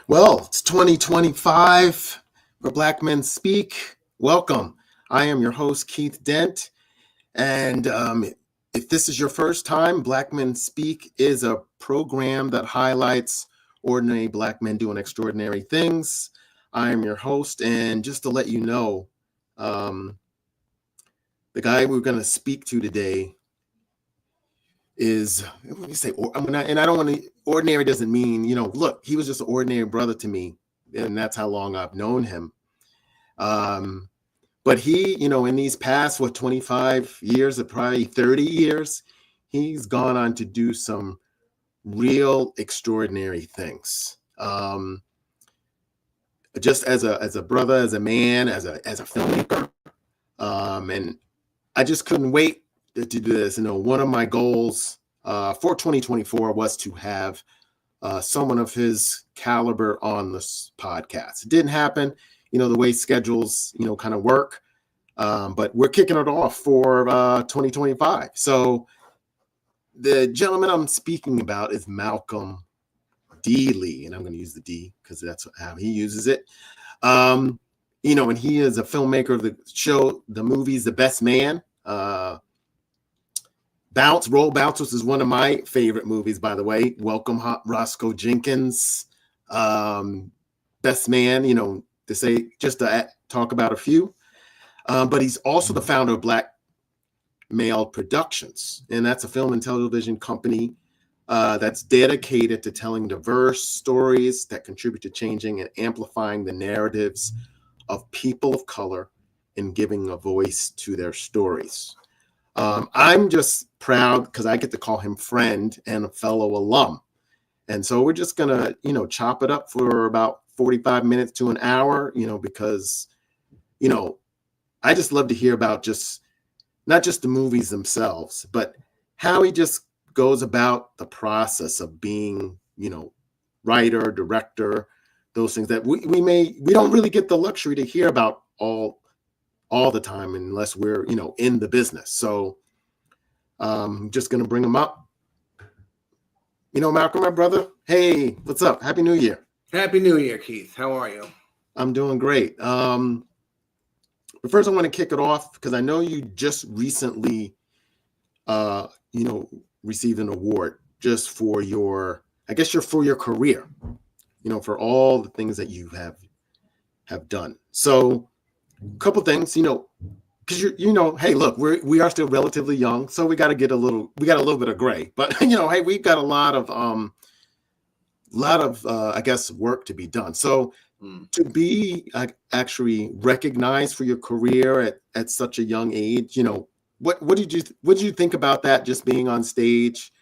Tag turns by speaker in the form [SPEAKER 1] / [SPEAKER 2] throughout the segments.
[SPEAKER 1] Well, it's 2025 where Black Men Speak. Welcome. I am your host, Keith Dent. And if this is your first time, Black Men Speak is a program that highlights ordinary Black men doing extraordinary things. I am your host. And just to let you know, the guy we're going to speak to today is, let me say, and I don't want to, ordinary doesn't mean, look, he was just an ordinary brother to me. And that's how long I've known him. But he, in these past, 25 years, or probably 30 years, he's gone on to do some real extraordinary things. Just as a brother, as a man, as a filmmaker. And I just couldn't wait to do this. One of my goals for 2024 was to have someone of his caliber on this podcast. It didn't happen, the way schedules, kind of work. But we're kicking it off for 2025. So the gentleman I'm speaking about is Malcolm D. Lee, and I'm going to use the D because that's how he uses it. And he is a filmmaker of the show, the movies, The Best Man. Roll Bouncers is one of my favorite movies, by the way. Welcome, Roscoe Jenkins. Best Man, to say, just to talk about a few. But he's also the founder of Black Male Productions, and that's a film and television company that's dedicated to telling diverse stories that contribute to changing and amplifying the narratives of people of color and giving a voice to their stories. I'm just proud because I get to call him friend and a fellow alum. And so we're just going to, chop it up for about 45 minutes to an hour, because, I just love to hear about not just the movies themselves, but how he just goes about the process of being, writer, director, those things that we don't really get the luxury to hear about all the time unless we're, in the business. So I'm just going to bring him up. Malcolm, my brother. Hey, what's up? Happy New Year.
[SPEAKER 2] Happy New Year, Keith. How are you?
[SPEAKER 1] I'm doing great. But first I want to kick it off because I know you just recently, received an award just for for your career, for all the things that you have done. So a couple things, because hey, look, we are still relatively young, so we got a little bit of gray, but hey, we've got a lot of I guess work to be done. So to be actually recognized for your career at such a young age, what did you think about that? Just being on stage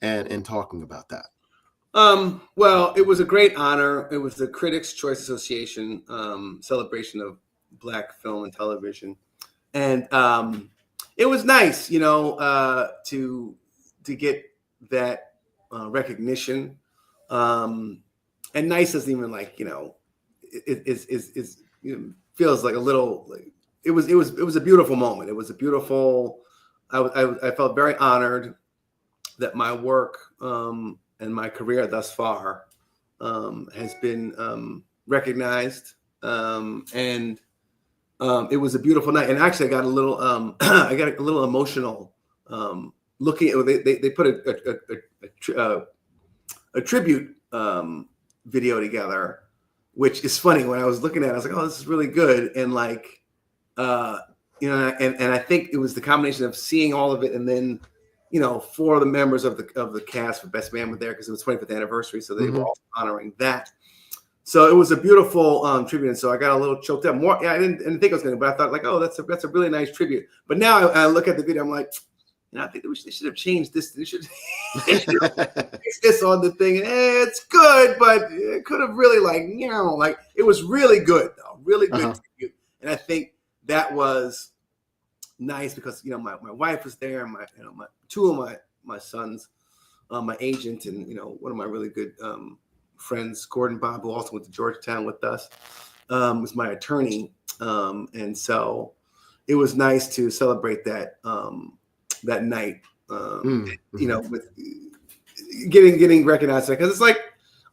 [SPEAKER 1] and talking about that.
[SPEAKER 2] Well, it was a great honor. It was the Critics' Choice Association celebration of Black film and television, and it was nice, to get that recognition. And nice isn't even like it feels like a little. Like, it was a beautiful moment. It was a beautiful. I felt very honored that my work and my career thus far has been recognized, and it was a beautiful night. And actually, I got a little emotional looking at. They put a tribute video together, which is funny. When I was looking at it, I was like, "Oh, this is really good," and like, and I think it was the combination of seeing all of it and then. Four of the members of the cast for Best Man were there because it was 25th anniversary, so they were all honoring that. So it was a beautiful tribute, and so I got a little choked up. I didn't think I was going to, but I thought like, oh, that's a really nice tribute. But now I look at the video, I'm like, I think they should have changed this. They should fix this on the thing. And it's good, but it could have really like it was really good though, really good tribute. And I think that was nice because my wife was there, and my two of my sons, my agent, and one of my really good friends, Gordon Bob, who also went to Georgetown with us, was my attorney, and so it was nice to celebrate that that night, with getting recognized, because it's like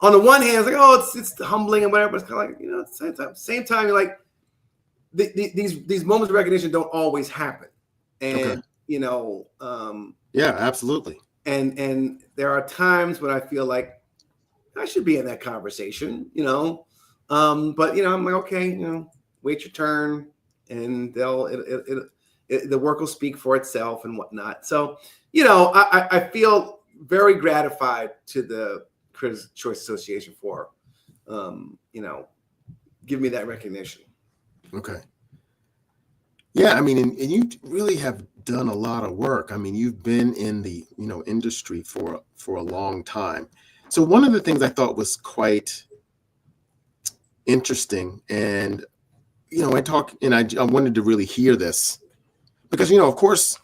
[SPEAKER 2] on the one hand, it's like, oh, it's humbling and whatever. But it's kind of like, you know, at the same time, you're like, these moments of recognition don't always happen, and you know,
[SPEAKER 1] yeah, absolutely.
[SPEAKER 2] And there are times when I feel like I should be in that conversation, you know, but you know, I'm like, okay, you know, wait your turn, and the work will speak for itself and whatnot. So, you know, I feel very gratified to the Critics' Choice Association for, you know, give me that recognition.
[SPEAKER 1] Okay. Yeah, I mean, and you really have done a lot of work. I mean, you've been in the, you know, industry for a long time. So one of the things I thought was quite interesting, and you know, I wanted to really hear this because, you know, of course,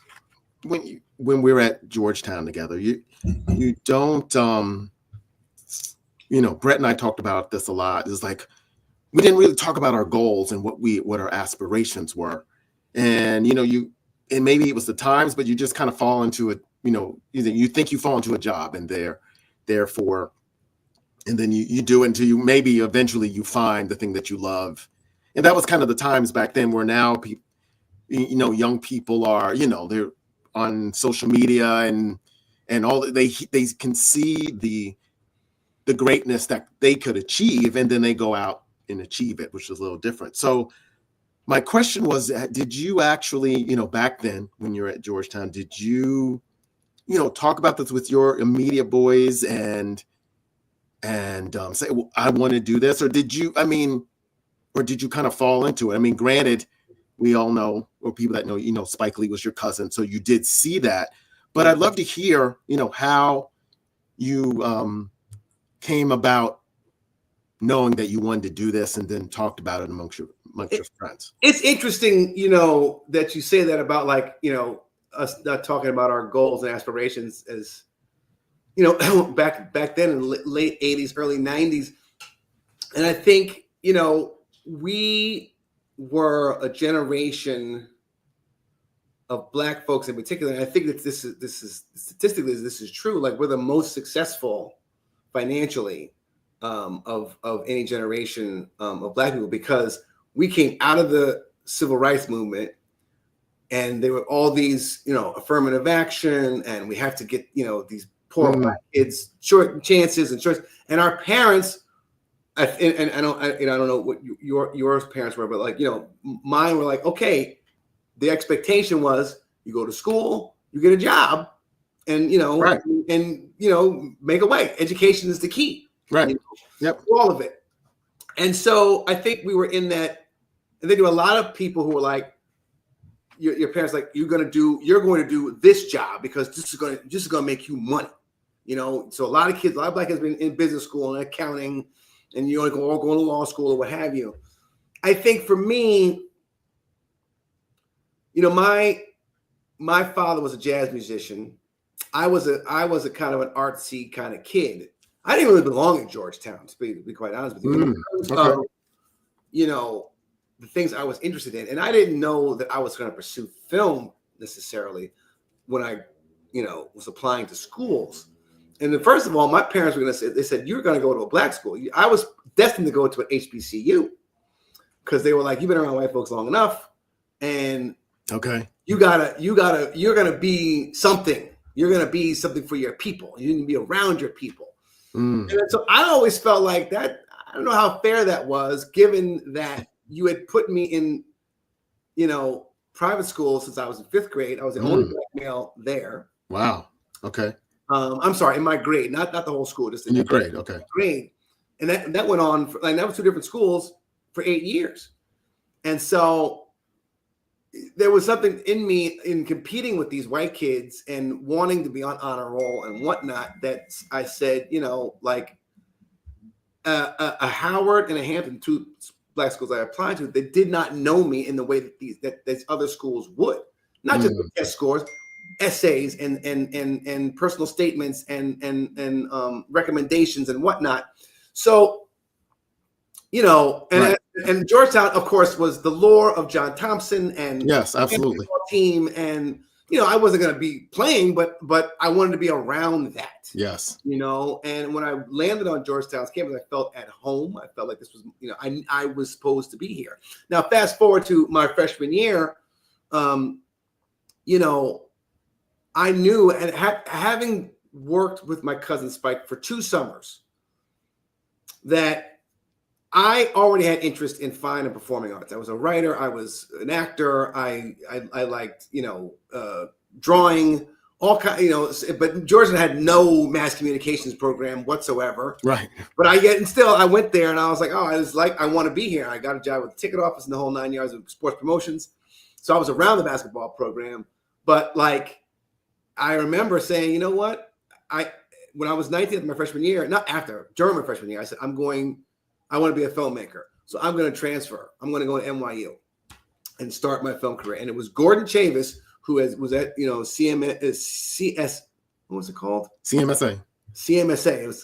[SPEAKER 1] when we're at Georgetown together, you don't you know, Brett and I talked about this a lot. It's like we didn't really talk about our goals and what our aspirations were. And you know, and maybe it was the times, but you just kind of fall into it, you know, you think you fall into a job and therefore, and then you do it until you maybe eventually you find the thing that you love. And that was kind of the times back then where now people, you know, young people are, you know, they're on social media and all they can see the greatness that they could achieve, and then they go out and achieve it, which is a little different. So my question was, did you actually, you know, back then when you're at Georgetown, did you, you know, talk about this with your immediate boys and say, well, I want to do this? Or did you, I mean, or did you kind of fall into it? I mean, granted, we all know, or people that know, you know, Spike Lee was your cousin, so you did see that. But I'd love to hear, you know, how you came about knowing that you wanted to do this and then talked about it amongst your friends.
[SPEAKER 2] It's interesting, you know, that you say that about, like, you know, us not talking about our goals and aspirations as, you know, back then in the late 80s, early 90s. And I think, you know, we were a generation of Black folks in particular. And I think that this is statistically, this is true. Like, we're the most successful financially of any generation of Black people, because we came out of the civil rights movement, and there were all these, you know, affirmative action, and we have to get, you know, these poor Black kids short chances and choice. And our parents, and I don't know what your parents were, but, like, you know, mine were like, okay, the expectation was you go to school, you get a job, and, you know,
[SPEAKER 1] right,
[SPEAKER 2] and, you know, make a way. Education is the key.
[SPEAKER 1] Right.
[SPEAKER 2] You know,
[SPEAKER 1] yep.
[SPEAKER 2] All of it. And so I think we were in that, and then there were a lot of people who were like, your parents, like, you're going to do this job because this is going to make you money. You know, so a lot of Black kids have been in business school and accounting, and you know, going to law school or what have you. I think for me, you know, my father was a jazz musician. I was a kind of an artsy kind of kid. I didn't really belong in Georgetown, to be quite honest with you.
[SPEAKER 1] Okay.
[SPEAKER 2] You know, the things I was interested in, and I didn't know that I was going to pursue film necessarily when I, you know, was applying to schools. And then, first of all, my parents were going to say, they said, you're going to go to a Black school. I was destined to go to an HBCU because they were like, you've been around white folks long enough, and
[SPEAKER 1] okay,
[SPEAKER 2] you're going to be something. You're going to be something for your people. You need to be around your people. And so I always felt like that. I don't know how fair that was, given that you had put me in, you know, private school since I was in 5th grade. I was the only Black male there.
[SPEAKER 1] Wow. Okay.
[SPEAKER 2] I'm sorry, in my grade, not the whole school, just
[SPEAKER 1] in your grade. Okay.
[SPEAKER 2] Grade, and that went on for, like, that was 2 different schools for 8 years, and so there was something in me in competing with these white kids and wanting to be on honor roll and whatnot that I said, you know, like a Howard and a Hampton, 2 Black schools I applied to, they did not know me in the way that these other schools would. Not just with test scores, essays and personal statements and recommendations and whatnot. So, you know, and Georgetown, of course, was the lore of John Thompson and
[SPEAKER 1] yes, absolutely,
[SPEAKER 2] team, and I wasn't going to be playing, but I wanted to be around that.
[SPEAKER 1] Yes.
[SPEAKER 2] And when I landed on Georgetown's campus, I felt at home. I felt like this was, I was supposed to be here. Now, fast forward to my freshman year, I knew, and having worked with my cousin Spike for 2 summers, that I already had interest in fine and performing arts. I was a writer. I was an actor. I liked, drawing, all kind, but Georgetown had no mass communications program whatsoever.
[SPEAKER 1] Right.
[SPEAKER 2] But I went there and I was like, oh, I want to be here. I got a job with the ticket office and the whole 9 yards of sports promotions. So I was around the basketball program. But like, I remember saying, you know what? When I was 19 my freshman year, during my freshman year, I said, I want to be a filmmaker. So I'm going to transfer. I'm going to go to NYU and start my film career. And it was Gordon Chavis, who was at, what was it called?
[SPEAKER 1] CMSA.
[SPEAKER 2] CMSA. It was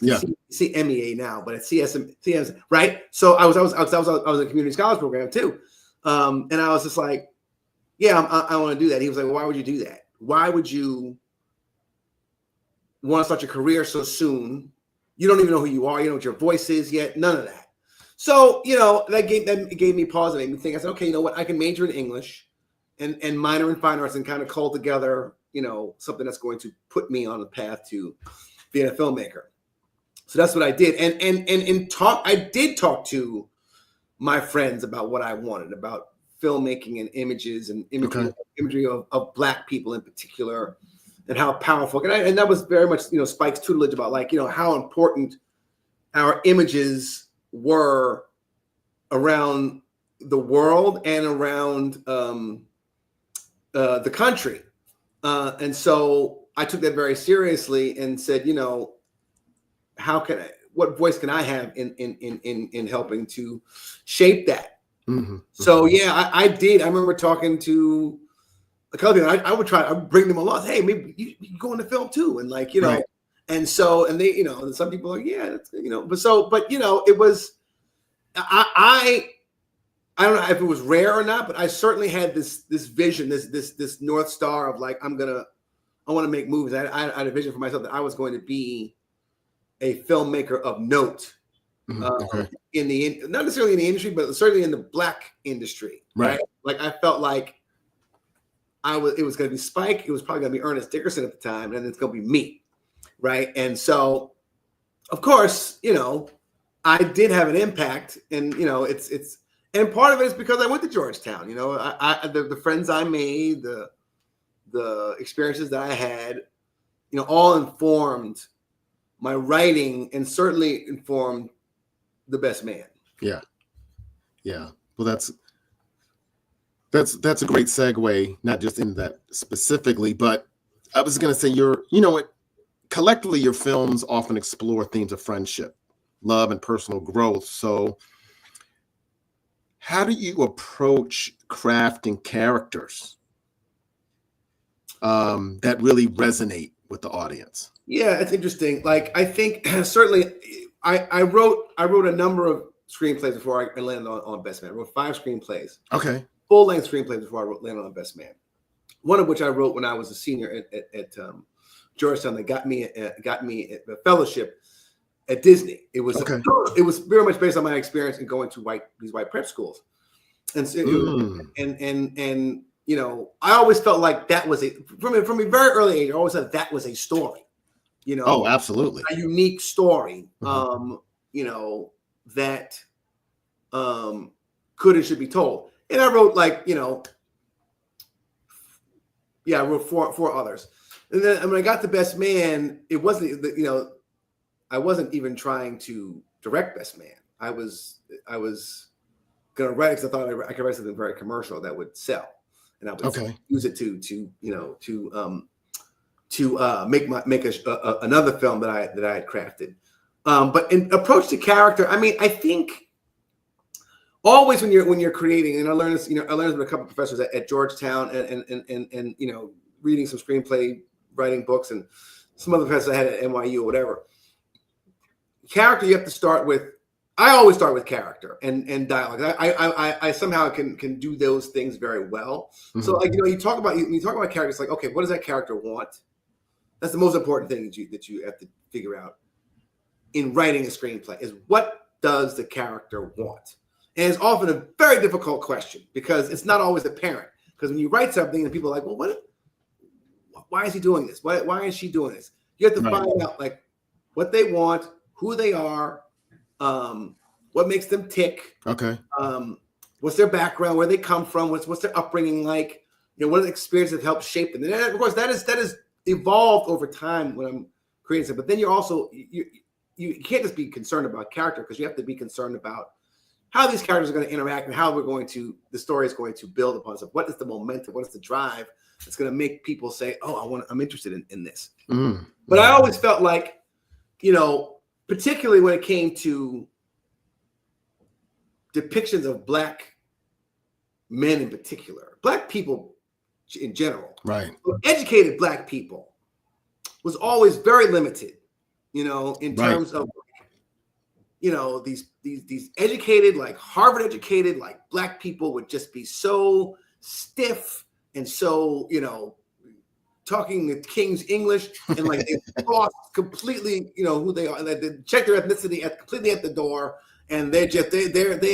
[SPEAKER 2] CMEA now, but it's CMSA, right? So I was in a community scholars program too. And I was just like, yeah, I want to do that. He was like, well, why would you do that? Why would you want to start your career so soon? You don't even know who you are. You don't know what your voice is yet. None of that. So, that gave me pause and made me think. I said, okay, you know what? I can major in English and minor in fine arts and kind of cull together, something that's going to put me on the path to being a filmmaker. So that's what I did. I did talk to my friends about what I wanted, about filmmaking and images and imagery of Black people in particular, and how powerful. And that was very much, Spike's tutelage about like, how important our images were around the world and around the country. And so I took that very seriously and said, what voice can I have in helping to shape that? Mm-hmm. So yeah, I did. I remember talking to a couple of people. I would bring them along. Hey, maybe you can go into film too, and like right. And so and they and some people are like, yeah, that's, but it was I don't know if it was rare or not, but I certainly had this vision, this North Star of like I want to make movies. I had a vision for myself that I was going to be a filmmaker of note. Not necessarily in the industry, but certainly in the Black industry, right? Like I felt like it was going to be Spike. It was probably going to be Ernest Dickerson at the time, and it's going to be me, right? And so, of course, I did have an impact, and it's and part of it is because I went to Georgetown. The friends I made, the experiences that I had, all informed my writing and certainly informed The Best Man. Yeah.
[SPEAKER 1] Well, that's a great segue, not just in that specifically, but I was going to say collectively your films often explore themes of friendship, love, and personal growth. So how do you approach crafting characters that really resonate with the audience?
[SPEAKER 2] Yeah, it's interesting. Like, I think certainly I wrote a number of screenplays before I landed on Best Man. I wrote 5 screenplays.
[SPEAKER 1] Okay.
[SPEAKER 2] Full-length screenplays before I landed on Best Man. One of which I wrote when I was a senior at Georgetown that got me a fellowship at Disney. It was very much based on my experience in going to these white prep schools. And so I always felt like that was from a very early age, I always thought that was a story.
[SPEAKER 1] Oh, absolutely.
[SPEAKER 2] A unique story, that could and should be told. And I wrote I wrote four others. And then when I got to Best Man, it wasn't, I wasn't even trying to direct Best Man. I was going to write it because I thought I could write something very commercial that would sell. And I would use it to make another film that I had crafted. But in approach to character, I mean, I think always when you're creating, and I learned this, I learned with a couple of professors at Georgetown and reading some screenplay writing books and some other professors I had at NYU or whatever. Character, you have to start with, I always start with character and dialogue. I somehow can do those things very well.
[SPEAKER 1] Mm-hmm.
[SPEAKER 2] So like, you talk about characters, like, okay, what does that character want? That's the most important thing that you have to figure out in writing a screenplay, is what does the character want? And it's often a very difficult question because it's not always apparent. Because when you write something and people are like, well, why is he doing this? Why is she doing this? You have to find out like what they want, who they are, what makes them tick.
[SPEAKER 1] Okay.
[SPEAKER 2] What's their background, where they come from, what's their upbringing like, what are the experiences that help shape them. And then, of course, that is evolved over time when I'm creating something. But then you're also you can't just be concerned about character, because you have to be concerned about how these characters are going to interact and how the story is going to build upon stuff. What is the momentum? What is the drive that's going to make people say, oh, I'm interested in this. Mm. But I always felt like, particularly when it came to depictions of Black men in particular, Black people in general,
[SPEAKER 1] right?
[SPEAKER 2] Educated Black people was always very limited, in terms of, these educated, like Harvard educated, like Black people would just be so stiff and so, talking the King's English, and like they lost completely, who they are, and they check their ethnicity completely at the door, and they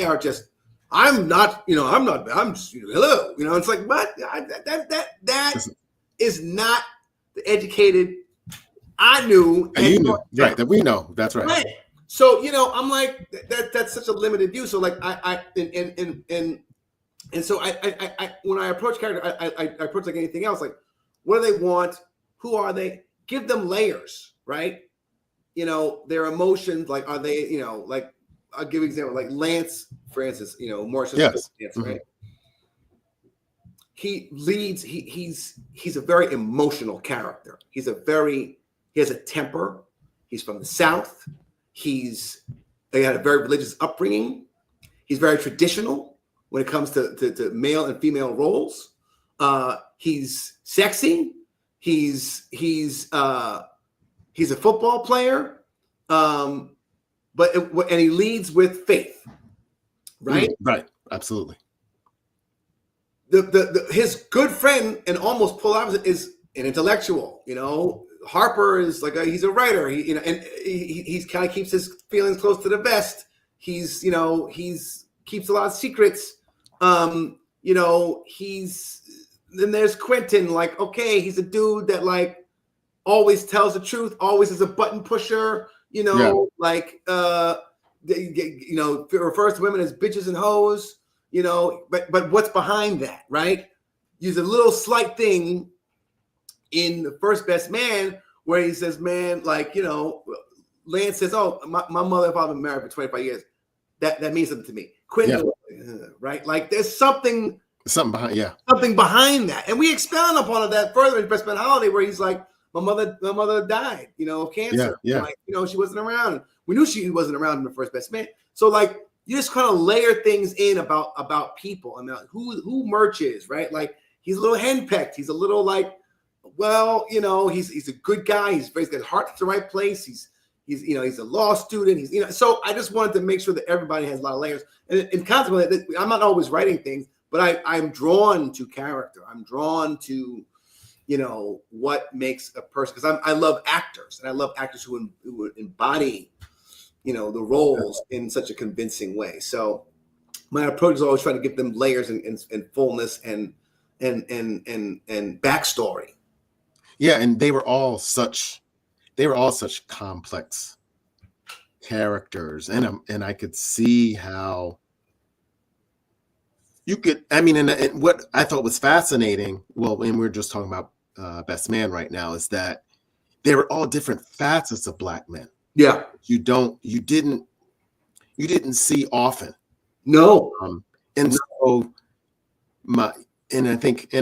[SPEAKER 2] are just, I'm not, I'm just, hello, it's like, what? That is not the educated I knew.
[SPEAKER 1] And you knew, right? That we know. That's right.
[SPEAKER 2] So I'm like, that's such a limited view. So like so I when I approach character, I approach like anything else. Like, what do they want? Who are they? Give them layers, right? Their emotions. Like, are they? Like, I'll give you an example. Like Lance, for instance. Lance, mm-hmm. Right? He leads. He's a very emotional character. He has a temper. He's from the South. They had a very religious upbringing. He's very traditional when it comes to male and female roles. He's sexy. He's a football player. And he leads with faith. Right?
[SPEAKER 1] Right. Absolutely.
[SPEAKER 2] His good friend and almost polar opposite is an intellectual, Harper is like he's a writer. He kind of keeps his feelings close to the vest. He's keeps a lot of secrets. Then there's Quentin. Like, okay, he's a dude that like always tells the truth. Always is a button pusher. Like refers to women as bitches and hoes. But what's behind that, right? Use a little slight thing in The First Best Man, where he says, man, like, Lance says, oh, my mother and father been married for 25 years. That means something to me. Quentin, right? Like, there's something behind that. And we expound upon that further in Best Man Holiday, where he's like, my mother died, of cancer. Yeah. Like, she wasn't around. We knew she wasn't around in The First Best Man. So like, you just kind of layer things in about people and who Murch is, right? Like, he's a little henpecked. He's a little like, well, he's a good guy. He's got his heart at the right place. He's a law student. So I just wanted to make sure that everybody has a lot of layers. And consequently, I'm not always writing things, but I'm drawn to character. I'm drawn to, what makes a person, because I love actors, and I love actors who embody, the roles in such a convincing way. So my approach is always trying to give them layers and fullness and backstory.
[SPEAKER 1] Yeah, and they were all such complex characters, and I could see how you could. I mean, and what I thought was fascinating. Well, and we're just talking about Best Man right now, is that they were all different facets of Black men.
[SPEAKER 2] Yeah, you
[SPEAKER 1] didn't see often.
[SPEAKER 2] No,
[SPEAKER 1] so I think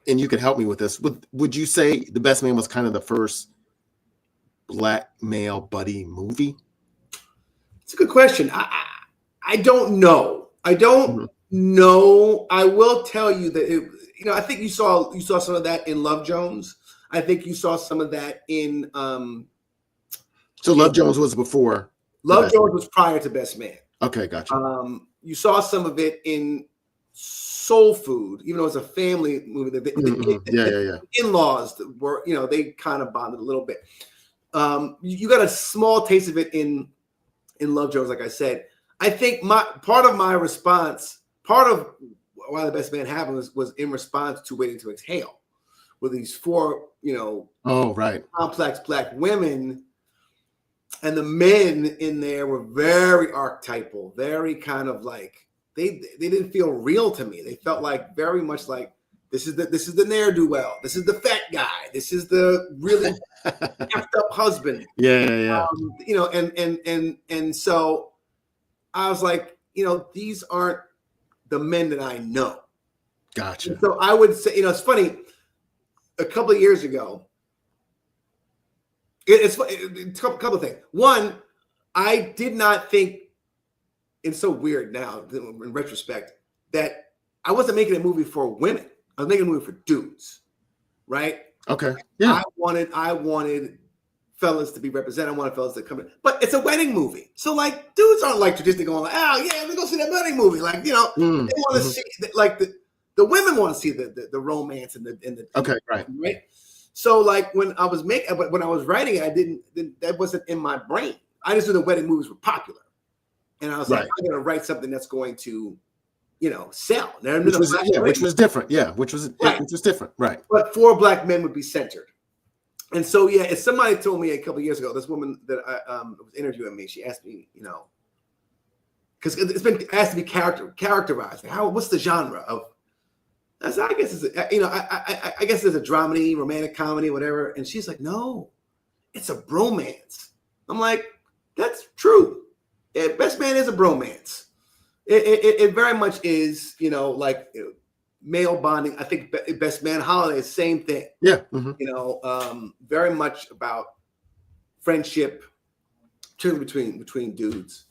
[SPEAKER 1] and you could help me with this. Would you say The Best Man was kind of the first Black male buddy movie?
[SPEAKER 2] It's a good question. I don't know. I don't know. I will tell you that I think you saw some of that in Love Jones. I think you saw some of that in.
[SPEAKER 1] So Love Jones was before
[SPEAKER 2] Lovejoy was prior to Best Man.
[SPEAKER 1] Okay, gotcha.
[SPEAKER 2] You saw some of it in Soul Food, even though it's a family movie. The in-laws were, they kind of bonded a little bit. You got a small taste of it in Lovejoy, like I said. I think part of my response, part of why The Best Man happened was in response to Waiting to Exhale, with these four, complex Black women, and the men in there were very archetypal, very kind of like they didn't feel real to me. They felt like very much like this is the ne'er-do-well, this is the fat guy, this is the really effed up husband.
[SPEAKER 1] Yeah.
[SPEAKER 2] And so I was like, these aren't the men that I know.
[SPEAKER 1] Gotcha.
[SPEAKER 2] And so I would say, it's funny. A couple of years ago, it's a couple of things. One, I did not think, it's so weird now in retrospect, that I wasn't making a movie for women. I was making a movie for dudes, right?
[SPEAKER 1] Okay. Yeah.
[SPEAKER 2] I wanted fellas to be represented. I wanted fellas to come in, but it's a wedding movie, so like dudes aren't like traditionally going like, oh yeah, let's go see that wedding movie. Like they want to see like the women want to see the romance and the
[SPEAKER 1] okay, right.
[SPEAKER 2] So like when I was writing it, that wasn't in my brain. I just knew the wedding movies were popular, and I was like, I'm gonna write something that's going to, sell.
[SPEAKER 1] Which was different. Yeah, which was different. Right.
[SPEAKER 2] But 4 Black men would be centered. And so, if somebody told me a couple of years ago, this woman that I was interviewing me, she asked me, because it's been asked to be characterized. What's the genre of? I said, I guess it's I guess there's a dramedy, romantic comedy, whatever. And she's like, no, it's a bromance. I'm like, that's true. Best Man is a bromance. It very much is, male bonding. I think Best Man Holiday is the same thing.
[SPEAKER 1] Yeah. Mm-hmm.
[SPEAKER 2] Very much about friendship, particularly between dudes.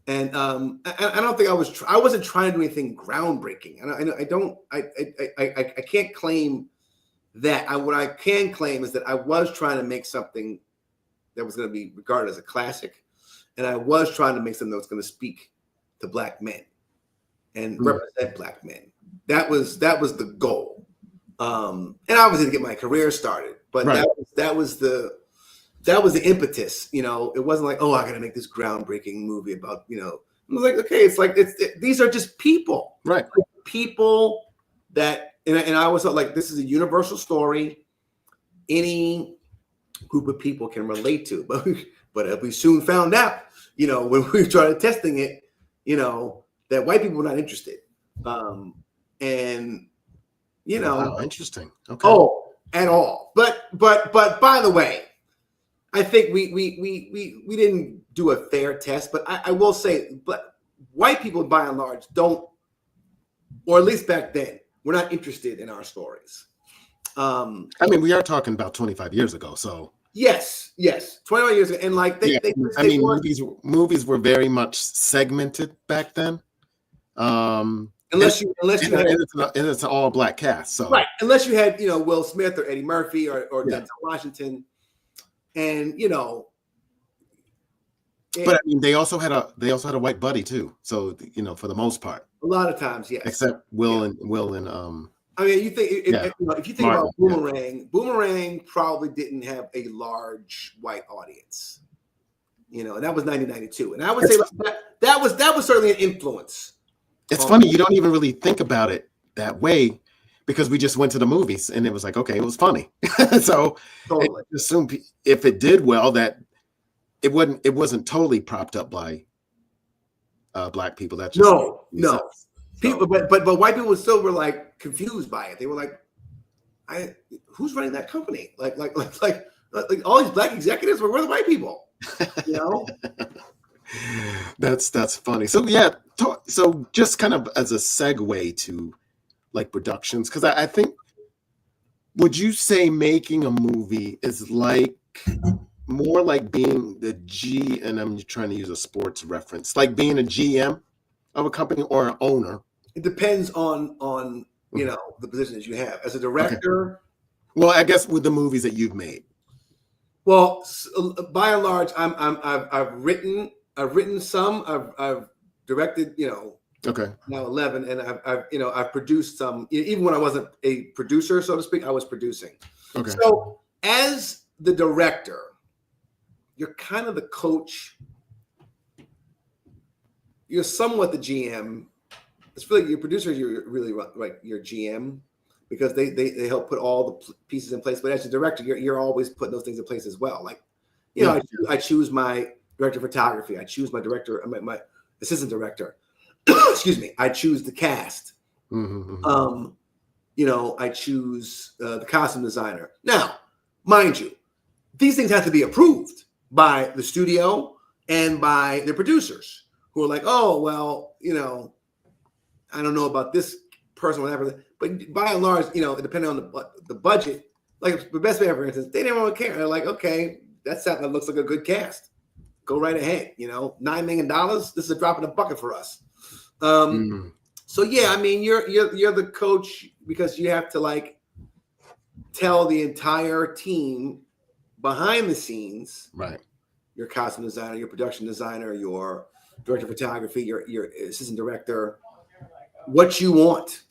[SPEAKER 2] And I don't think I wasn't trying to do anything groundbreaking. And I can't claim that. What I can claim is that I was trying to make something that was going to be regarded as a classic, and I was trying to make something that was going to speak to Black men and represent Black men. That was the goal, and obviously to get my career started. But that was the impetus. It wasn't like, oh, I got to make this groundbreaking movie about. It was like, okay, these are just people,
[SPEAKER 1] right?
[SPEAKER 2] Like people that, and I always thought like this is a universal story. Any group of people can relate to, but we soon found out, when we started testing it, that white people were not interested. And
[SPEAKER 1] wow, interesting. Okay.
[SPEAKER 2] Oh, at all. But by the way, I think we didn't do a fair test, but I will say, but white people by and large don't, or at least back then, were not interested in our stories.
[SPEAKER 1] We are talking about 25 years ago, so
[SPEAKER 2] yes, 25 years ago, and like
[SPEAKER 1] movies were very much segmented back then.
[SPEAKER 2] Unless you had,
[SPEAKER 1] and it's an all Black cast, so
[SPEAKER 2] right. Unless you had Will Smith or Eddie Murphy or Denzel Washington, and
[SPEAKER 1] but they also had a white buddy too. So for the most part,
[SPEAKER 2] a lot of times, yes.
[SPEAKER 1] Except Will and
[SPEAKER 2] you think if you think about Boomerang probably didn't have a large white audience. And that was 1992, and I would say that was certainly an influence.
[SPEAKER 1] It's funny, you don't even really think about it that way because we just went to the movies and it was like, okay, it was funny. So totally. Assume if it did well that it wasn't totally propped up by Black people. That's just
[SPEAKER 2] no. People, but white people still were like confused by it. They were like, who's running that company? Like all these Black executives were the white people.
[SPEAKER 1] That's funny. So yeah, so just kind of as a segue to like productions, because I think, would you say making a movie is like more like being the G, and I'm trying to use a sports reference, like being a GM of a company or an owner?
[SPEAKER 2] It depends on the positions you have as a director.
[SPEAKER 1] Okay. Well, I guess with the movies that you've made.
[SPEAKER 2] Well, by and large, I've written I've written some. I've directed,
[SPEAKER 1] Okay.
[SPEAKER 2] now 11, and I've produced some. Even when I wasn't a producer, so to speak, I was producing.
[SPEAKER 1] Okay.
[SPEAKER 2] So as the director, you're kind of the coach. You're somewhat the GM. It's really your producer. You're really like your GM, because they help put all the pieces in place. But as a director, you're always putting those things in place as well. Like, I choose my director of photography. I choose my director, my assistant director. Excuse me. I choose the cast.
[SPEAKER 1] Mm-hmm.
[SPEAKER 2] I choose the costume designer. Now, mind you, these things have to be approved by the studio and by the producers, who are like, oh, well, I don't know about this person, whatever. But by and large, depending on the budget, like the Best Man, for instance, they didn't really care. They're like, okay, that looks like a good cast. Go right ahead. $9 million. This is a drop in the bucket for us. So yeah, I mean, you're the coach, because you have to like tell the entire team behind the scenes,
[SPEAKER 1] right?
[SPEAKER 2] Your costume designer, your production designer, your director of photography, your assistant director, what you want,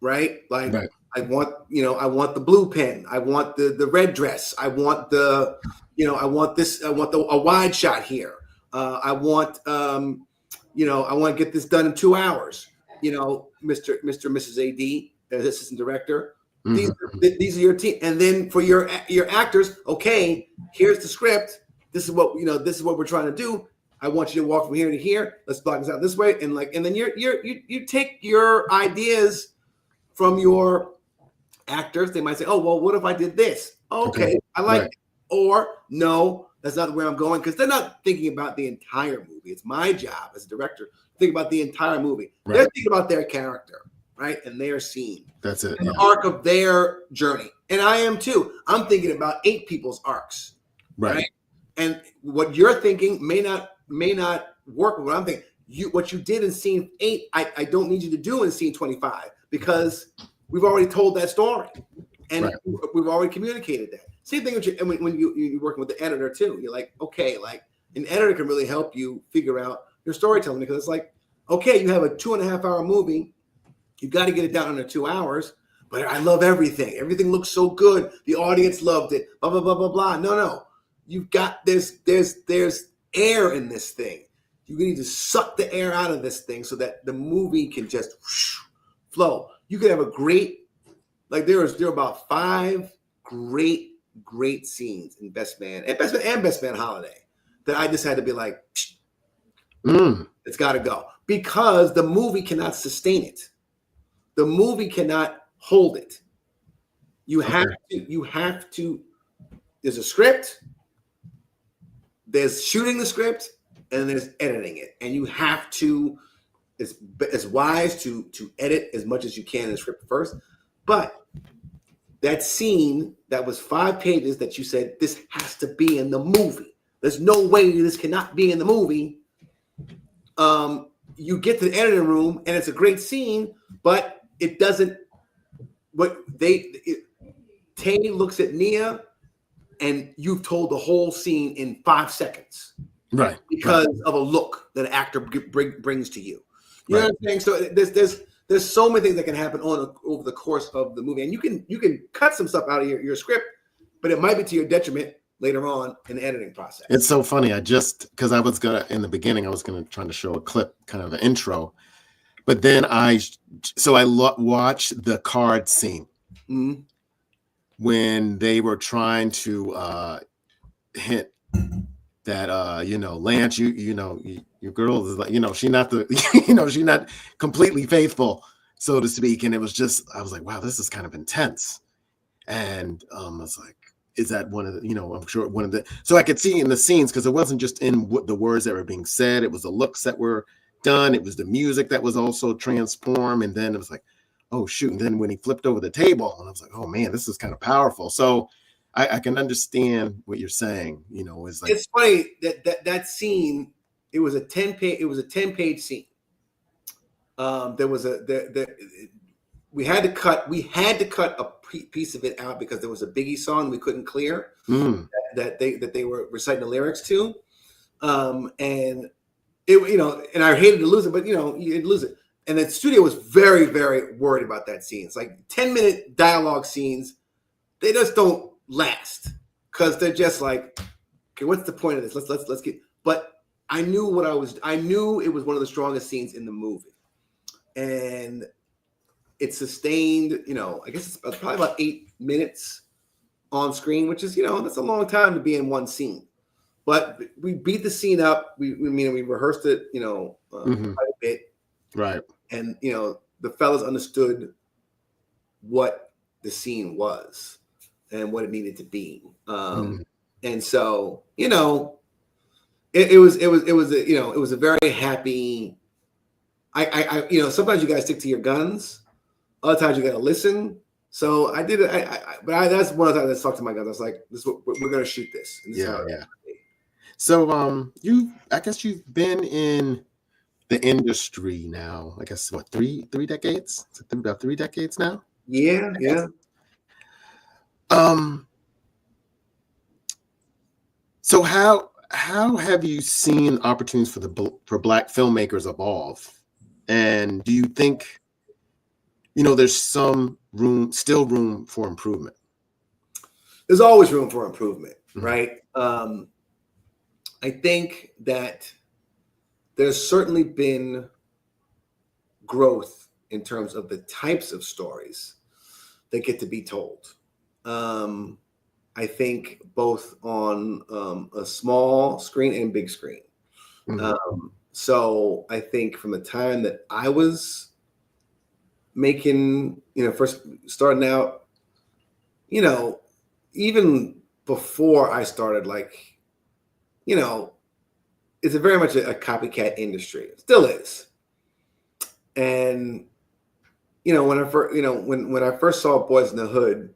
[SPEAKER 2] right? Like,
[SPEAKER 1] right.
[SPEAKER 2] I want the blue pen, I want the red dress, I want I want this, I want a wide shot here. I want I want to get this done in 2 hours. Mr. Mrs. AD, assistant director.
[SPEAKER 1] Mm-hmm.
[SPEAKER 2] These are your team, and then for your actors, okay, here's the script. This is what This is what we're trying to do. I want you to walk from here to here. Let's block this out this way, and then you take your ideas from your actors. They might say, "Oh, well, what if I did this?" Okay. I like it. Or no, that's not where I'm going, because they're not thinking about the entire movie. It's my job as a director to think about the entire movie. Right. They're thinking about their character, right, and their scene.
[SPEAKER 1] That's it.
[SPEAKER 2] And the arc of their journey. And I am too. I'm thinking about 8 people's arcs, right? And what you're thinking may not work with what I'm thinking. What you did in scene 8, I don't need you to do in scene 25, because we've already told that story, and we've already communicated that. Same thing when you're working with the editor too. You're like, okay, like an editor can really help you figure out your storytelling, because it's like, okay, you have a 2.5-hour movie, you got to get it down under 2 hours. But I love everything. Everything looks so good. The audience loved it. Blah blah blah blah blah. No. You've got there's air in this thing. You need to suck the air out of this thing so that the movie can just flow. You could have a great, like there are about 5 great scenes in Best Man and Best Man Holiday that I just had to be like, it's got to go, because the movie cannot sustain it. The movie cannot hold it. You have to. There's a script. There's shooting the script, and there's editing it, and you have to. It's wise to edit as much as you can in the script first, but that scene that was 5 pages that you said this has to be in the movie. There's no way this cannot be in the movie. You get to the editing room and it's a great scene, but it doesn't. Tay looks at Nia, and you've told the whole scene in 5 seconds, right? Because of a look that an actor brings to you. You know what I'm saying? So there's so many things that can happen over the course of the movie, and you can cut some stuff out of your script, but it might be to your detriment later on in the editing process.
[SPEAKER 1] It's so funny. Because I was in the beginning, I was try to show a clip, kind of an intro, but then watched the card scene when they were trying to hint that Lance, your girl is like, she's not she's not completely faithful, so to speak. And it was just, I was like, wow, this is kind of intense. And I was like, is that one of the, I'm sure one of the, so I could see in the scenes, because it wasn't just in the words that were being said, it was the looks that were done, it was the music that was also transformed, and then it was like, oh shoot. And then when he flipped over the table, and I was like, oh man, this is kind of powerful. So I can understand what you're saying. It's like,
[SPEAKER 2] it's funny that scene. It was a 10-page scene. We had to cut a piece of it out because there was a Biggie song we couldn't clear that they were reciting the lyrics to. And and I hated to lose it, but you didn't lose it. And the studio was very, very worried about that scene. It's like 10-minute dialogue scenes. They just don't last because they're just like, okay, what's the point of this? Let's get. But I knew I knew it was one of the strongest scenes in the movie, and it sustained. I guess it's probably about 8 minutes on screen, which is that's a long time to be in one scene. But we beat the scene up. We rehearsed it, quite a bit.
[SPEAKER 1] Right.
[SPEAKER 2] And, the fellas understood what the scene was and what it needed to be. And so, it was a very happy, sometimes you guys stick to your guns. Other times you got to listen. So I did it. That's one of the times I talked to my guns. I was like, this is what we're going to shoot this. And this
[SPEAKER 1] yeah. So, I guess you've been in the industry now, I guess, what, three decades? Is it about 3 decades now?
[SPEAKER 2] Yeah.
[SPEAKER 1] So how have you seen opportunities for Black filmmakers evolve? And do you think, there's still room for improvement?
[SPEAKER 2] There's always room for improvement, right? I think that there's certainly been growth in terms of the types of stories that get to be told. I think both on a small screen and big screen. So I think from the time that I was making, first starting out, even before I started, it's very much a copycat industry. It still is. And when I first saw Boys in the Hood,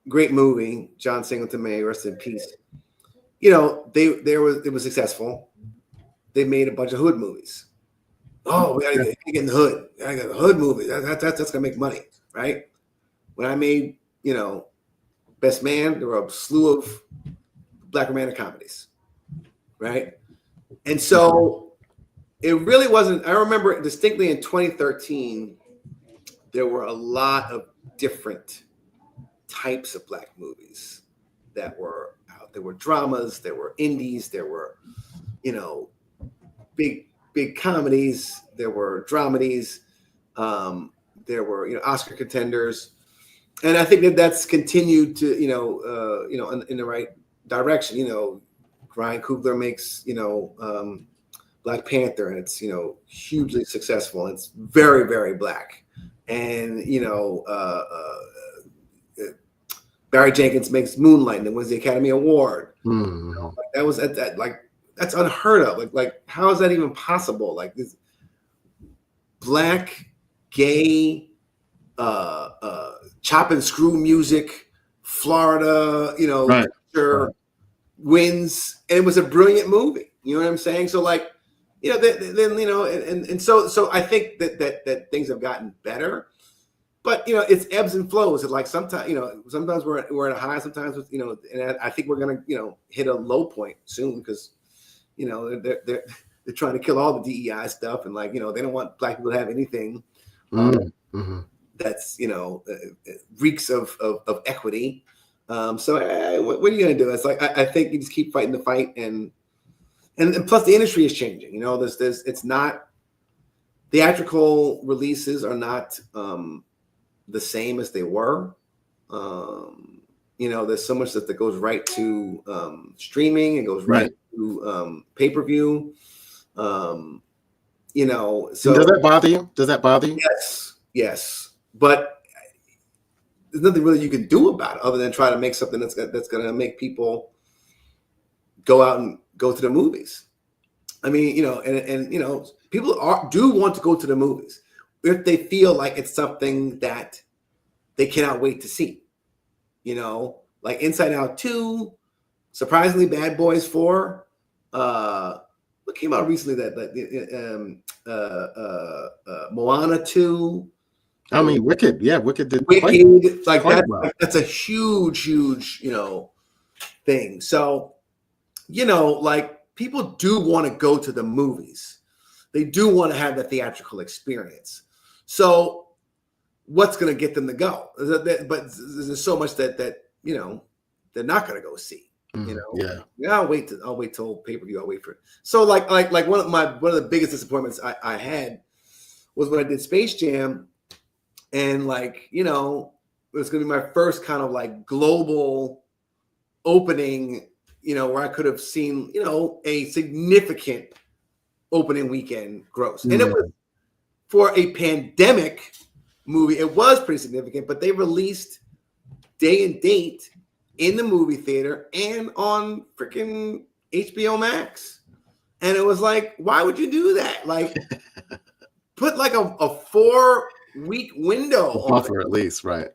[SPEAKER 2] great movie, John Singleton, may rest in peace. It was successful. They made a bunch of hood movies. Oh, we gotta get in the hood. I got a hood movie. That's gonna make money, right? When I made Best Man, there were a slew of Black romantic comedies, right? And so it really wasn't. I remember distinctly in 2013, there were a lot of different types of Black movies that were out. There were dramas, there were indies, there were, big comedies, there were dramedies, there were, Oscar contenders. And I think that's continued to, in the right direction. Ryan Coogler makes, Black Panther, and it's, hugely successful. And it's very, very Black. And, Barry Jenkins makes Moonlight and wins the Academy Award. That was that's unheard of. Like, how is that even possible? Like, this Black, gay, chop and screw music, Florida,
[SPEAKER 1] right.
[SPEAKER 2] Culture, wins, and it was a brilliant movie. You know what I'm saying? So then so I think that things have gotten better, but it's ebbs and flows. And like sometimes we're at a high, sometimes and I think we're gonna hit a low point soon because they're trying to kill all the DEI stuff, and they don't want Black people to have anything. That's reeks of equity. So what are you gonna do? It's like I think you just keep fighting the fight, and plus the industry is changing. There's it's not, theatrical releases are not the same as they were. There's so much that goes right to streaming, and goes right to pay-per-view. So
[SPEAKER 1] does that bother you?
[SPEAKER 2] Yes. But there's nothing really you can do about it other than try to make something that's going to make people go out and go to the movies. I mean, people do want to go to the movies if they feel like it's something that they cannot wait to see. Like Inside Out 2, surprisingly, Bad Boys 4. What came out recently Moana 2.
[SPEAKER 1] I mean, Wicked. Yeah, Wicked did.
[SPEAKER 2] That's a huge, thing. So like people do want to go to the movies. They do want to have the theatrical experience. So what's going to get them to go? But there's so much that they're not going to go see.
[SPEAKER 1] Yeah.
[SPEAKER 2] I'll wait till pay-per-view. I'll wait for it. So like one of the biggest disappointments I had was when I did Space Jam, and it was going to be my first kind of like global opening, where I could have seen, a significant opening weekend gross. And it was for a pandemic movie. It was pretty significant, but they released day and date in the movie theater and on freaking HBO Max. And it was like, why would you do that? Like, put like a 4-week window
[SPEAKER 1] buffer at least, right?